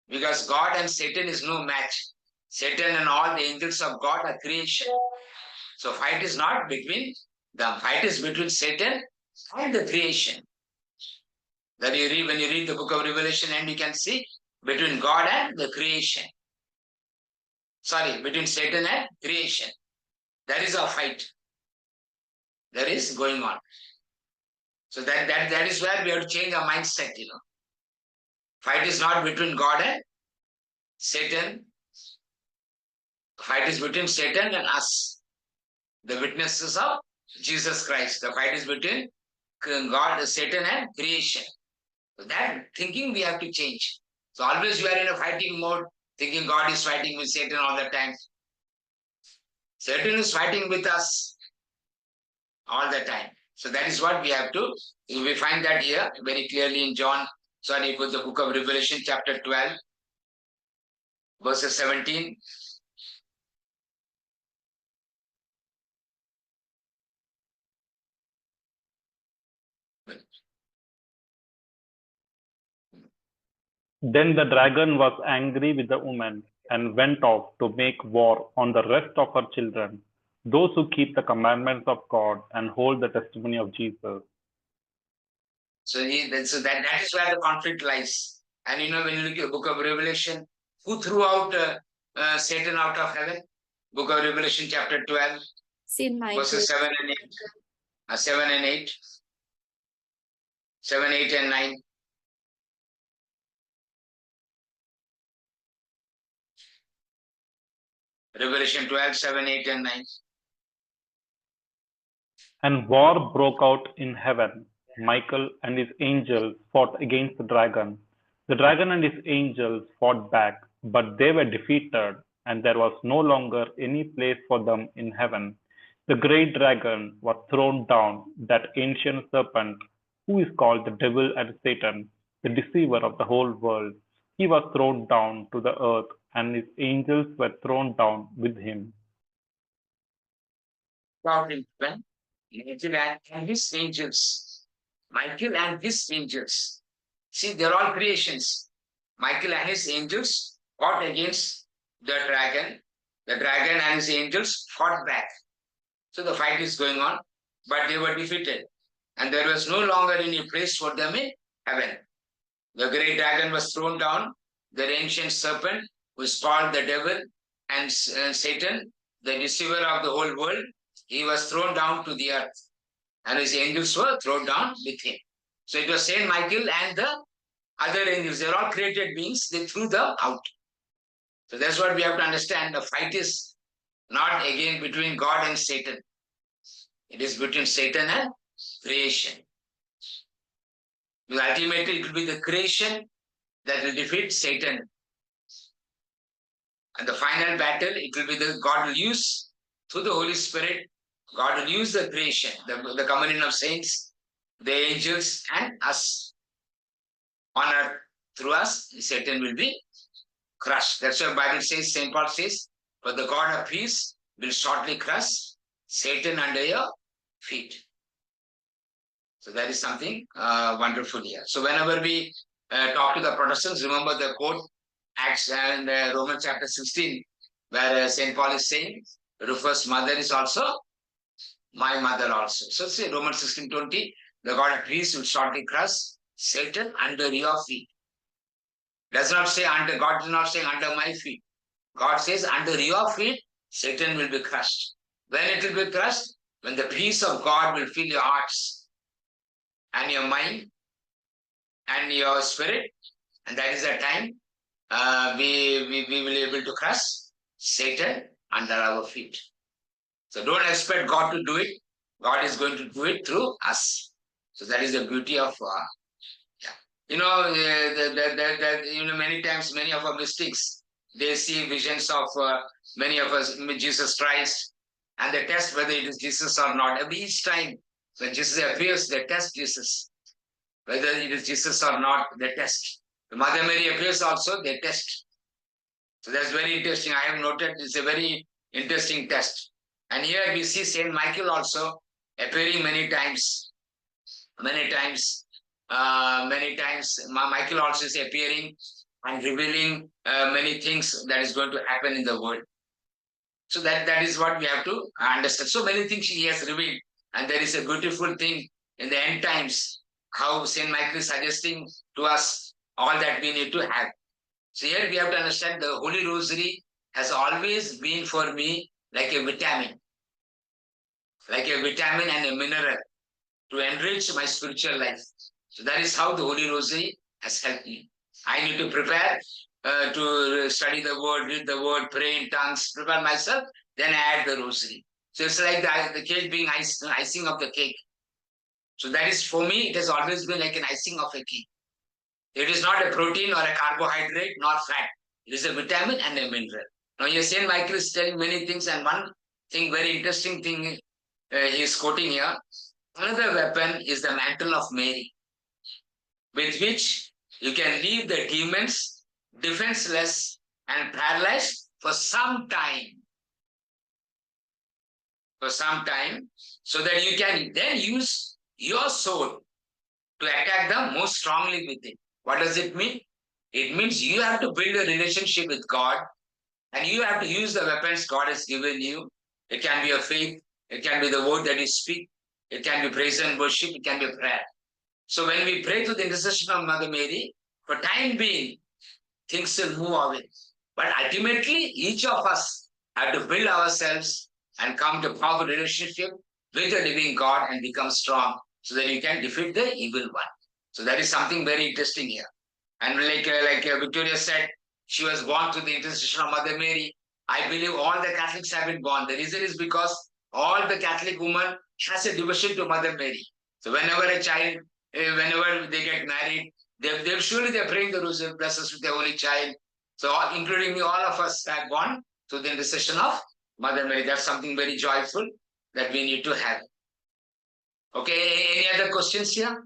Because God and Satan is no match. Satan and all the angels of God are creation. So fight is not between them. Fight is between Satan and the creation. That you read when you read the book of Revelation, and you can see between God and the creation. Sorry, between Satan and creation. That is a fight. That is going on. So that is where we have to change our mindset, Fight is not between God and Satan. Fight is between Satan and us, the witnesses of Jesus Christ. The fight is between God, Satan, and creation. So that thinking we have to change. So always you are in a fighting mode, thinking God is fighting with Satan all the time. Satan is fighting with us all the time. So that is what we have to. We find that here very clearly in the book of Revelation, chapter 12, verses 17. Then the dragon was angry with the woman and went off to make war on the rest of her children, those who keep the commandments of God and hold the testimony of Jesus. So that is where the conflict lies. And when you look at the book of Revelation, who threw out Satan out of heaven? Book of Revelation, chapter 12, Saint Michael. verses 7 and 8. 7 and 8. 7, 8, and 9. Revelation 12, 7, 8, and 9. And war broke out in heaven. Michael and his angels fought against the dragon. The dragon and his angels fought back, but they were defeated, and there was no longer any place for them in heaven. The great dragon was thrown down, that ancient serpent, who is called the devil and Satan, the deceiver of the whole world. He was thrown down to the earth, and his angels were thrown down with him. Michael and his angels. Michael and his angels. See, they're all creations. Michael and his angels fought against the dragon. The dragon and his angels fought back. So the fight is going on, but they were defeated. And there was no longer any place for them in heaven. The great dragon was thrown down. The ancient serpent, who is called the devil and Satan, the deceiver of the whole world, he was thrown down to the earth. And his angels were thrown down with him. So it was Saint Michael and the other angels. They're all created beings. They threw them out. So that's what we have to understand. The fight is not again between God and Satan. It is between Satan and creation. Because ultimately it will be the creation that will defeat Satan. And the final battle, it will be God will use through the Holy Spirit. God will use the creation, the communion of saints, the angels, and us. On earth, through us, Satan will be crushed. That's why the Bible says, St. Paul says, "For the God of peace will shortly crush Satan under your feet." So that is something wonderful here. So whenever we talk to the Protestants, remember the quote, Acts and Romans chapter 16, where St. Paul is saying, Rufus' mother is also my mother also. So say Romans 16:20, the God of peace will shortly crush Satan under your feet. Does not say under, God does not say under my feet. God says under your feet, Satan will be crushed. When it will be crushed? When the peace of God will fill your hearts and your mind and your spirit. And that is the time we will be able to crush Satan under our feet. So don't expect God to do it. God is going to do it through us. So that is the beauty of, many times, many of our mystics, they see visions of many of us, Jesus Christ, and they test whether it is Jesus or not. Each time when Jesus appears, they test Jesus. Whether it is Jesus or not, they test. The Mother Mary appears also, they test. So that's very interesting. I have noted it's a very interesting test. And here we see Saint Michael also appearing many times Many times, Michael also is appearing and revealing many things that is going to happen in the world. So that is what we have to understand. So many things he has revealed, and there is a beautiful thing in the end times, how Saint Michael is suggesting to us all that we need to have. So here we have to understand the Holy Rosary has always been for me like a vitamin and a mineral to enrich my spiritual life. So that is how the Holy Rosary has helped me. I need to prepare to study the word, read the word, pray in tongues, prepare myself, then I add the Rosary. So it's like the cake being icing of the cake. So that is, for me, it has always been like an icing of a cake. It is not a protein or a carbohydrate, nor fat. It is a vitamin and a mineral. Now, your Saint Michael is telling many things, and one thing, very interesting thing, he is quoting here. Another weapon is the mantle of Mary, with which you can leave the demons defenseless and paralyzed for some time. So that you can then use your soul to attack them more strongly with it. What does it mean? It means you have to build a relationship with God, and you have to use the weapons God has given you. It can be a faith, it can be the word that you speak, it can be praise and worship, it can be prayer. So when we pray through the intercession of Mother Mary, for time being, things will move away. But ultimately, each of us have to build ourselves and come to a powerful relationship with the living God and become strong so that you can defeat the evil one. So that is something very interesting here. And like Victoria said, she was born through the intercession of Mother Mary. I believe all the Catholics have been born. The reason is because all the Catholic women has a devotion to Mother Mary. So whenever a child, whenever they get married, they're surely they're praying the Rosary, bless us with the Holy Child. So including me, all of us have gone through the intercession of Mother Mary. That's something very joyful that we need to have. Okay, any other questions here?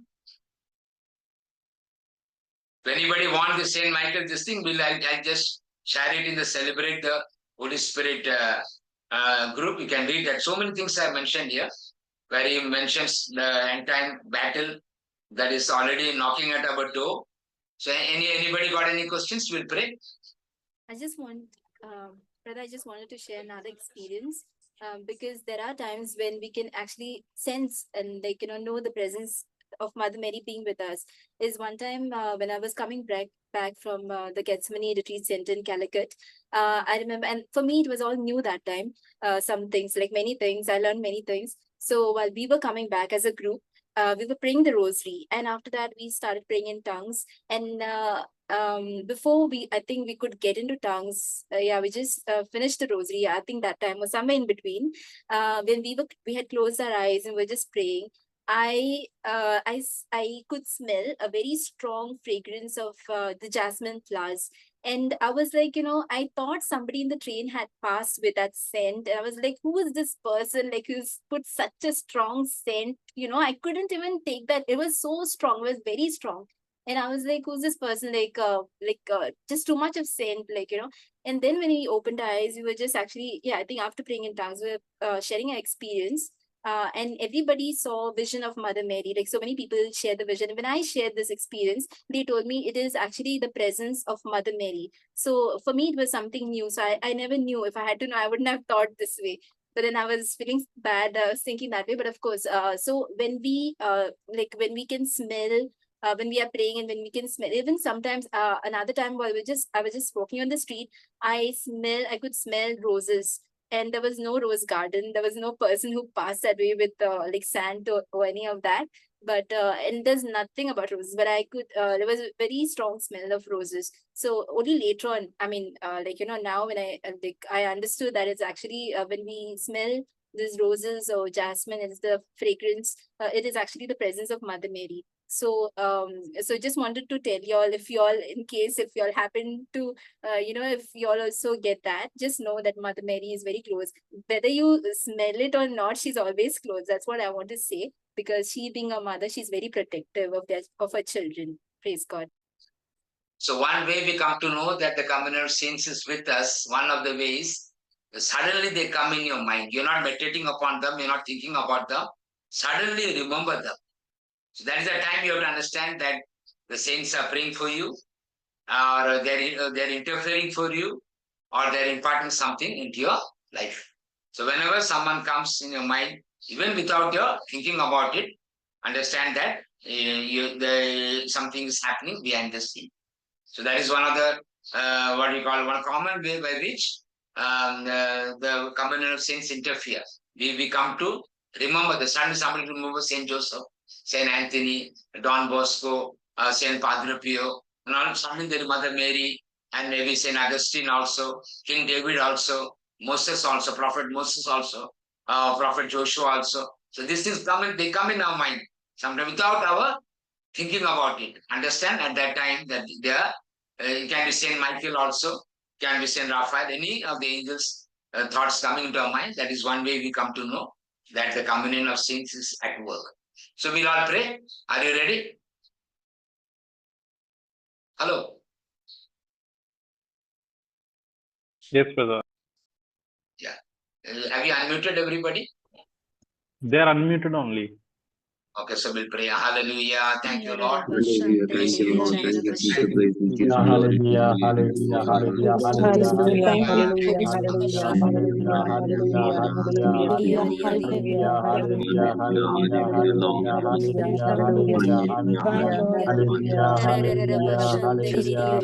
If anybody wants the Saint Michael, this thing, I'll just share it in the Celebrate the Holy Spirit group. You can read that. So many things I mentioned here, where he mentions the end time battle that is already knocking at our door. So anybody got any questions? We'll pray. I just wanted to share another experience, because there are times when we can actually sense and know the presence of Mother Mary being with us. Is one time when I was coming back from the Gethsemane Retreat Center in Calicut. I remember, and for me it was all new that time. Some things, like many things, I learned many things. So while we were coming back as a group, we were praying the Rosary, and after that we started praying in tongues. And before I think we could get into tongues, we just finished the Rosary. I think that time was somewhere in between. When we had closed our eyes and we were just praying, I could smell a very strong fragrance of the jasmine flowers. And I was like, I thought somebody in the train had passed with that scent. And I was like, who is this person? Like, who's put such a strong scent? I couldn't even take that. It was so strong. It was very strong. And I was like, who's this person? Just too much of scent, And then when we opened our eyes, we were just actually, I think after praying in tongues, we were sharing our experience. And everybody saw vision of Mother Mary. Like, so many people shared the vision. When I shared this experience, they told me it is actually the presence of Mother Mary. So for me, it was something new. So I never knew. If I had to know, I wouldn't have thought this way. But then I was feeling bad, thinking that way. But of course, so when we when we can smell, when we are praying, and when we can smell, even sometimes another time while I was just walking on the street, I could smell roses. And there was no rose garden. There was no person who passed that way with sand or any of that. But and there's nothing about roses. But I could. There was a very strong smell of roses. So only later on, I mean, now when I understood that it's actually when we smell these roses or jasmine, it's the fragrance. It is actually the presence of Mother Mary. So just wanted to tell y'all, if y'all happen to if you all also get that, just know that Mother Mary is very close. Whether you smell it or not, she's always close. That's what I want to say, because she being a mother, she's very protective of her children. Praise God. So one way we come to know that the communal saints is with us, one of the ways, suddenly they come in your mind. You're not meditating upon them, you're not thinking about them. Suddenly you remember them. So that is the time you have to understand that the saints are praying for you, or they're interfering for you, or they're imparting something into your life. So whenever someone comes in your mind, even without your thinking about it, understand that something is happening behind the scene. So that is one of the what you call one common way by which the communion of saints interfere. We come to remember the somebody remember Saint Joseph, Saint Anthony, Don Bosco, Saint Padre Pio, and all something the Mother Mary, and maybe Saint Augustine also, King David also, Moses also, Prophet Moses also, Prophet Joshua also. So these things they come in our mind sometimes without our thinking about it. Understand at that time that they are, it can be Saint Michael also, can be Saint Raphael, any of the angels' thoughts coming into our mind. That is one way we come to know that the communion of saints is at work. So we'll all pray. Are you ready? Hello. Yes, brother. Yeah. Have you unmuted everybody? They are unmuted only. Okay, so we'll pray. Hallelujah. Thank you, Lord. Hallelujah. Thank you, Lord. Thank you, sister. Praise you, Jesus. Hallelujah, Hallelujah. hallelujah, hallelujah, Hallelujah. hallelujah, Thank you, hallelujah, Holy Spirit. hallelujah, hallelujah, hallelujah, hallelujah, hallelujah, hallelujah, hallelujah, hallelujah, hallelujah, hallelujah, hallelujah. Hallelujah, hallelujah, hallelujah, hallelujah,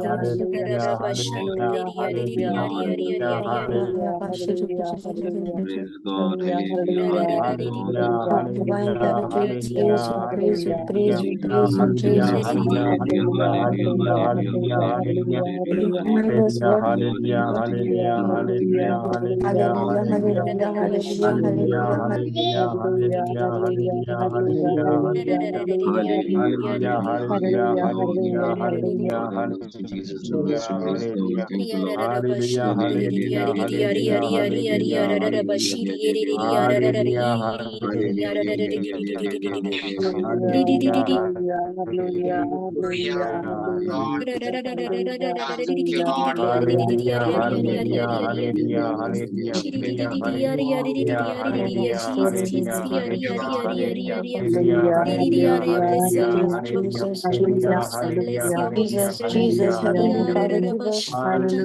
hallelujah, hallelujah. Hallelujah, hallelujah, hallelujah, hallelujah, hallelujah, hallelujah, hallelujah. Praise God. Hallelujah. Hallelujah. Hallelujah, Divine hallelujah, God, we hallelujah, praise you, praise you, hallelujah, praise you, hallelujah, praise you, hallelujah, praise you, hallelujah, hallelujah, hallelujah, hallelujah, hallelujah. marvelous Hallelujah, work. hallelujah, hallelujah, hallelujah, hallelujah, Hallelujah, hallelujah. hallelujah, hallelujah, Hallelujah, hallelujah, hallelujah, hallelujah, hallelujah, hallelujah, hallelujah. Hallelujah, hallelujah, hallelujah, hallelujah, Jesus, to bless you. Praise God. hallelujah. Thank you, Lord. Hallelujah, hallelujah, Hallelujah. hallelujah, hallelujah, hallelujah. Hallelujah, hallelujah, hallelujah, hallelujah, Lord. Yeah, thank you, Lord. hallelujah, hallelujah, hallelujah, hallelujah, hallelujah, hallelujah, hallelujah, hallelujah, Thank you, hallelujah, God. hallelujah, hallelujah, hallelujah, hallelujah. hallelujah, Jesus, hallelujah, Jesus, hallelujah, Jesus, hallelujah, hallelujah, Jesus, Jesus, hallelujah, Heavenly hallelujah. Father, give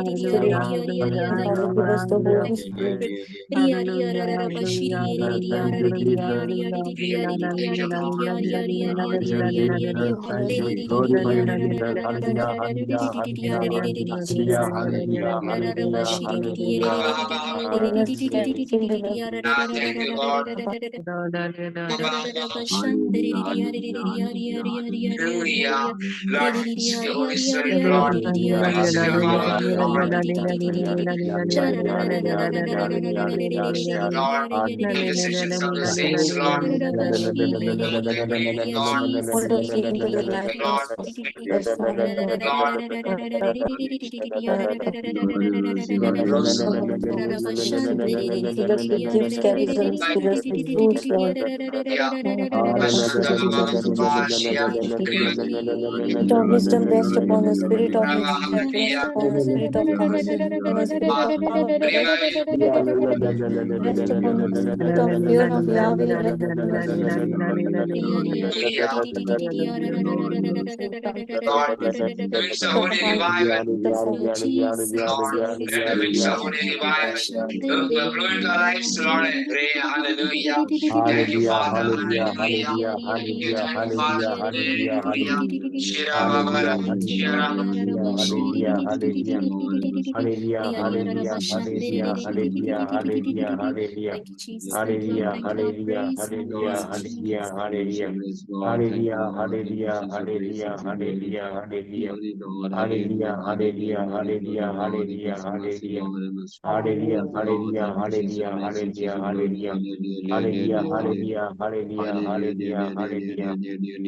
us Spirit. Hallelujah, Heavenly hallelujah, Father, give us the hallelujah, Holy hallelujah. Spirit. Jesus, thank you, Jesus. Thank you, Jesus. Thank you. We glorify you, Jesus. Hallelujah, hallelujah, hallelujah, hallelujah, hallelujah, hallelujah, hallelujah. Abba, Abba, Abba. Holy Spirit, fill the vessel. Thank you, Lord. Abba, Abba, Abba. Hallelujah. Lord, we receive your Holy Spirit, Lord. Hallelujah, We receive your hallelujah, power, hallelujah, Lord. hallelujah, hallelujah, hallelujah, hallelujah, hallelujah, Lord, intercessions of the saints, Lord. Thank you, Lord. Hold us into the Thank light you, of Lord. the Father, Lord. Lord, close. Fill us with gifts, carries us, fill us with fruits, Lord. Yeah. hallelujah. Spirit of wisdom rest upon us, spirit of insight rest upon us, spirit of counsel rest upon us, spirit of power rest upon us, rest upon us, spirit of fear of Yahweh rest upon us. Lord, the winds of holy revival, Lord, let the winds of holy revival blow into our lives, Lord, I pray. Hallelujah. Thank you, Hallelujah, Father. hallelujah, Hallelujah. hallelujah, hallelujah, Thank you, Father. hallelujah, hallelujah, Hallelujah. hallelujah. Shira Baba, Hallelujah, hallelujah, Shira hallelujah, hallelujah, hallelujah. Hallelujah, hallelujah, hallelujah, hallelujah, hallelujah, hallelujah. Thank you, Jesus. Thank you, Lord. Hallelujah, Thank you, Lord. hallelujah, Praise. hallelujah, hallelujah, hallelujah. Praise God. Thank you, Hallelujah, Lord. Thank you, hallelujah, sister. Praise hallelujah, sister. Glory. hallelujah, hallelujah. Glory God. Hallelujah, Hallelujah. Hallelujah. hallelujah, Glory to the hallelujah, Lord. It hallelujah, is mercy, hallelujah. Lord, and the strong Hallelujah, praise God. hallelujah, Thank you, sister. hallelujah, Praise hallelujah, sister. Glory. hallelujah. Hallelujah. Hallelujah, Hallelujah. hallelujah, hallelujah, hallelujah, Hallelujah. hallelujah. Hallelujah.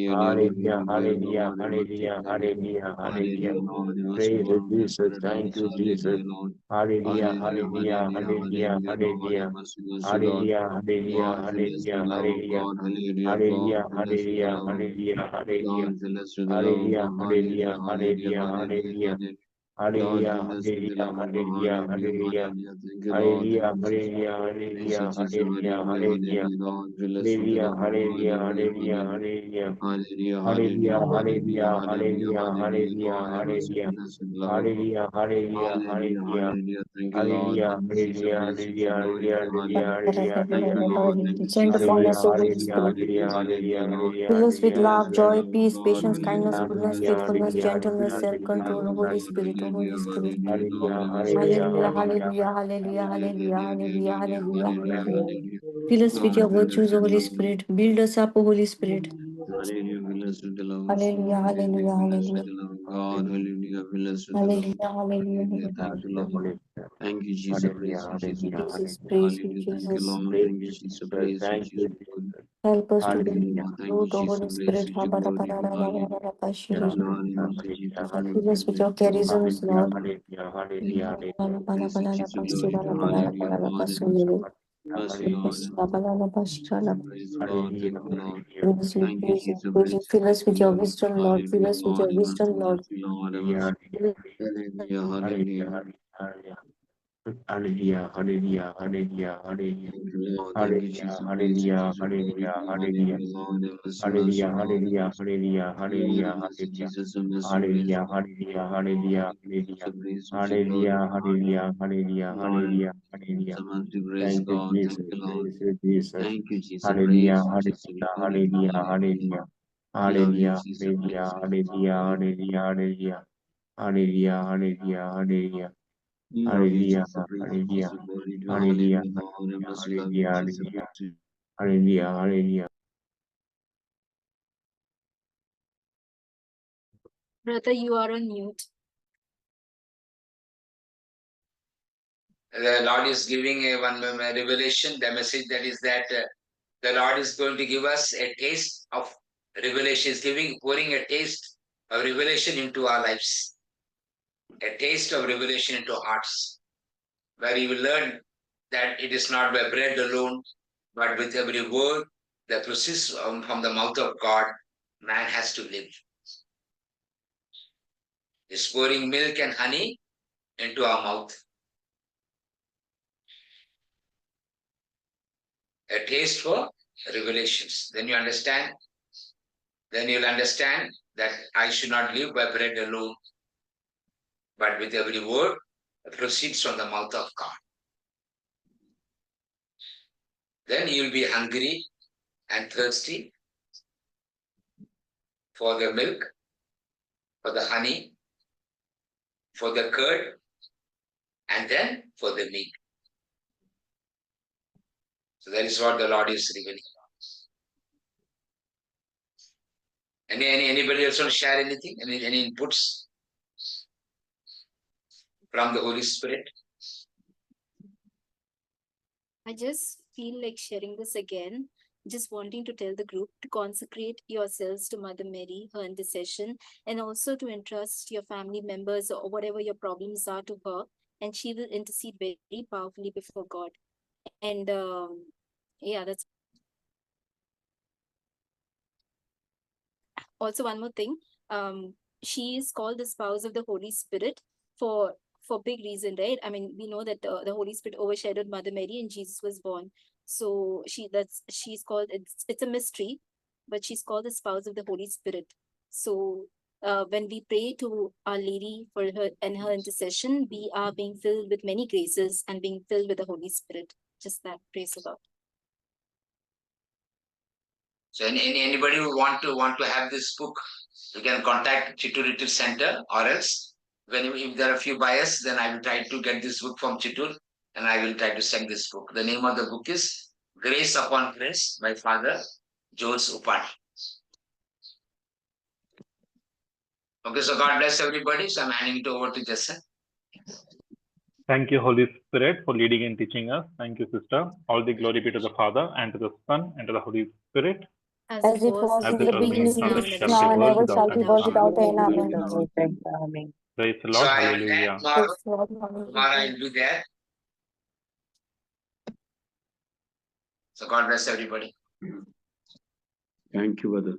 Hallelujah, hallelujah, Lord, and mercy, hallelujah, hallelujah, hallelujah. hallelujah, Lord, yes, Praise you, Lord, we Jesus. pray, Lord, Thank you, Jesus. hallelujah, Lord, Hallelujah, hallelujah, hallelujah, hallelujah, hallelujah, hallelujah, Lord, hallelujah. mercy, Lord, Hallelujah, hallelujah, God, fill us with hallelujah, the love of hallelujah. God, hallelujah, God, Hallelujah, fill us with the hallelujah, love of hallelujah, hallelujah. God, fill us with the love of Hallelujah, God, hallelujah, hallelujah, hallelujah, hallelujah, hallelujah, hallelujah. hallelujah. Hallelujah, bless you, hallelujah, beloved. hallelujah, hallelujah. Thank you, Lord. Hallelujah, Thank you, Jesus. hallelujah, Thank you, Jesus. hallelujah, hallelujah, Lord, bless you, hallelujah, beloved. hallelujah, hallelujah, hallelujah. Hallelujah, Hallelujah, hallelujah, hallelujah, hallelujah, hallelujah, hallelujah. hallelujah, Lord, I bless you, hallelujah. bless you, beloved. Hallelujah, hallelujah, Hallelujah, hallelujah. hallelujah. Thank you, Lord. Hallelujah, Thank you, Jesus. hallelujah, Praise you, hallelujah, glory to hallelujah, hallelujah. hallelujah, Thank you, hallelujah. Lord. Thank you, Send the Jesus. Hallelujah, fullness of Holy hallelujah, Spirit. hallelujah, Hallelujah, hallelujah, Lord. hallelujah, Fill us with hallelujah, love, Bless you, joy, hallelujah. beloved peace, God. patience, kindness, Hallelujah. goodness, Bless Hallelujah, you, faithfulness, Jesus. hallelujah, gentleness, hallelujah, Praise you, self-control. beloved The Holy God. Spirit, the Holy Hallelujah, Spirit. hallelujah, Lord. hallelujah, I bless you, hallelujah, Hallelujah, beloved God. hallelujah, hallelujah, hallelujah, hallelujah, Hallelujah, hallelujah, hallelujah, hallelujah, hallelujah, hallelujah. hallelujah. Fill us with Lord, your we bless virtues, you, O Holy beloved. Spirit. Build us up, O Holy Spirit. Hallelujah, bless you, beloved. Hallelujah, Hallelujah, hallelujah, bless you, hallelujah. beloved God. Hallelujah, bless you, beloved. Hallelujah, hallelujah, Hallelujah, hallelujah. thank you, Lord. Thank you, Jesus. hallelujah, Praise you, Jesus. hallelujah, Jesus, hallelujah. praise you, Hallelujah, thank you, Jesus. Lord. Praise Thank you, you, Jesus. Jesus. Praise you, Thank Jesus. you, Jesus. Help us to do Hallelujah, Hallelujah, thank you, fruit, O Jesus. Holy Praise Spirit. you, glory. Hallelujah. hallelujah, Hallelujah, Jesus. Thank Fill you, us with praise your you, Lord. charisms, Lord. hallelujah, hallelujah, hallelujah. Praise you, Jesus. Glory to hallelujah. Bless you, Lord. Praise God. Thank you, Lord. Praise you, Thank you, praise you, Jesus. praise you. Praise Fill us with your you. wisdom, Lord. Fill Hallelujah, us with your Lord. I bless wisdom, you, Lord. bless you, Lord. I Hallelujah, bless Fill Hallelujah, hallelujah, hallelujah. hallelujah, hallelujah, hallelujah, hallelujah, hallelujah, Thank you, Lord. Thank you, hallelujah, Jesus. Praise you, hallelujah, Jesus. Glory hallelujah, to hallelujah, hallelujah, Lord. I bless hallelujah, you, Lord. I hallelujah, bless hallelujah, you, Lord. I hallelujah, bless you, hallelujah, Jesus. I bless you, praise hallelujah, you. hallelujah, Lord, hallelujah, thank you, hallelujah, Jesus. Praise you, Jesus. Glory hallelujah, to hallelujah, hallelujah, Lord, I hallelujah, bless you, hallelujah. Jesus. Mercy, praise Thank you, God. Thank Jesus. you, Lord. Praise you, Jesus. Thank you, Jesus. Hallelujah, Praise you, Jesus. hallelujah, Glory to hallelujah, hallelujah. hallelujah, Love you, hallelujah, Jesus. hallelujah, Praise you. hallelujah, hallelujah, hallelujah, hallelujah, hallelujah, hallelujah, Love you, hallelujah, Jesus. Praise you, hallelujah, Jesus. Glory to hallelujah, hallelujah. Lord, I bless you. Love you, hallelujah, Jesus. hallelujah, Bless you. hallelujah, hallelujah. Brother, you are on mute. The Lord is giving one revelation. The message that is that the Lord is going to give us a taste of revelation. Is pouring a taste of revelation into our lives, a taste of revelation into our hearts, where you will learn that it is not by bread alone, but with every word that proceeds from the mouth of God, man has to live. Is pouring milk and honey into our mouth. A taste for revelations. Then you'll understand that I should not live by bread alone, but with every word that proceeds from the mouth of God. Then you'll be hungry and thirsty for the milk, for the honey, for the curd, and then for the meat. So that is what the Lord is revealing. Anybody else want to share anything? Any inputs from the Holy Spirit? I just feel like sharing this again, just wanting to tell the group to consecrate yourselves to Mother Mary, her intercession, and also to entrust your family members or whatever your problems are to her, and she will intercede very powerfully before God. And yeah, that's also one more thing. She is called the spouse of the Holy Spirit for big reason, right? I mean, we know that the Holy Spirit overshadowed Mother Mary and Jesus was born. So she's called, it's a mystery, but she's called the spouse of the Holy Spirit. So when we pray to Our Lady for her and her intercession, we are being filled with many graces and being filled with the Holy Spirit. Just that, praise the Lord. So anybody who want to have this book, you can contact Chittur Retreat Center, or else if there are a few buyers, then I will try to get this book from Chittur and I will try to send this book. The name of the book is Grace Upon Grace by Father George Upan. Okay, so God bless everybody. So I'm handing it over to Jason. Thank you, Holy Spirit, for leading and teaching us. Thank you, sister. All the glory be to the Father, and to the Son, and to the Holy Spirit, As it was as in it the was beginning, in now, is and shall be now, and world ever without shall be, end. world Amen. without end. Amen. Praise the So Lord. I will be there Hallelujah. tomorrow. Praise God. Tomorrow I'll be there. So God bless everybody. Thank you, brother.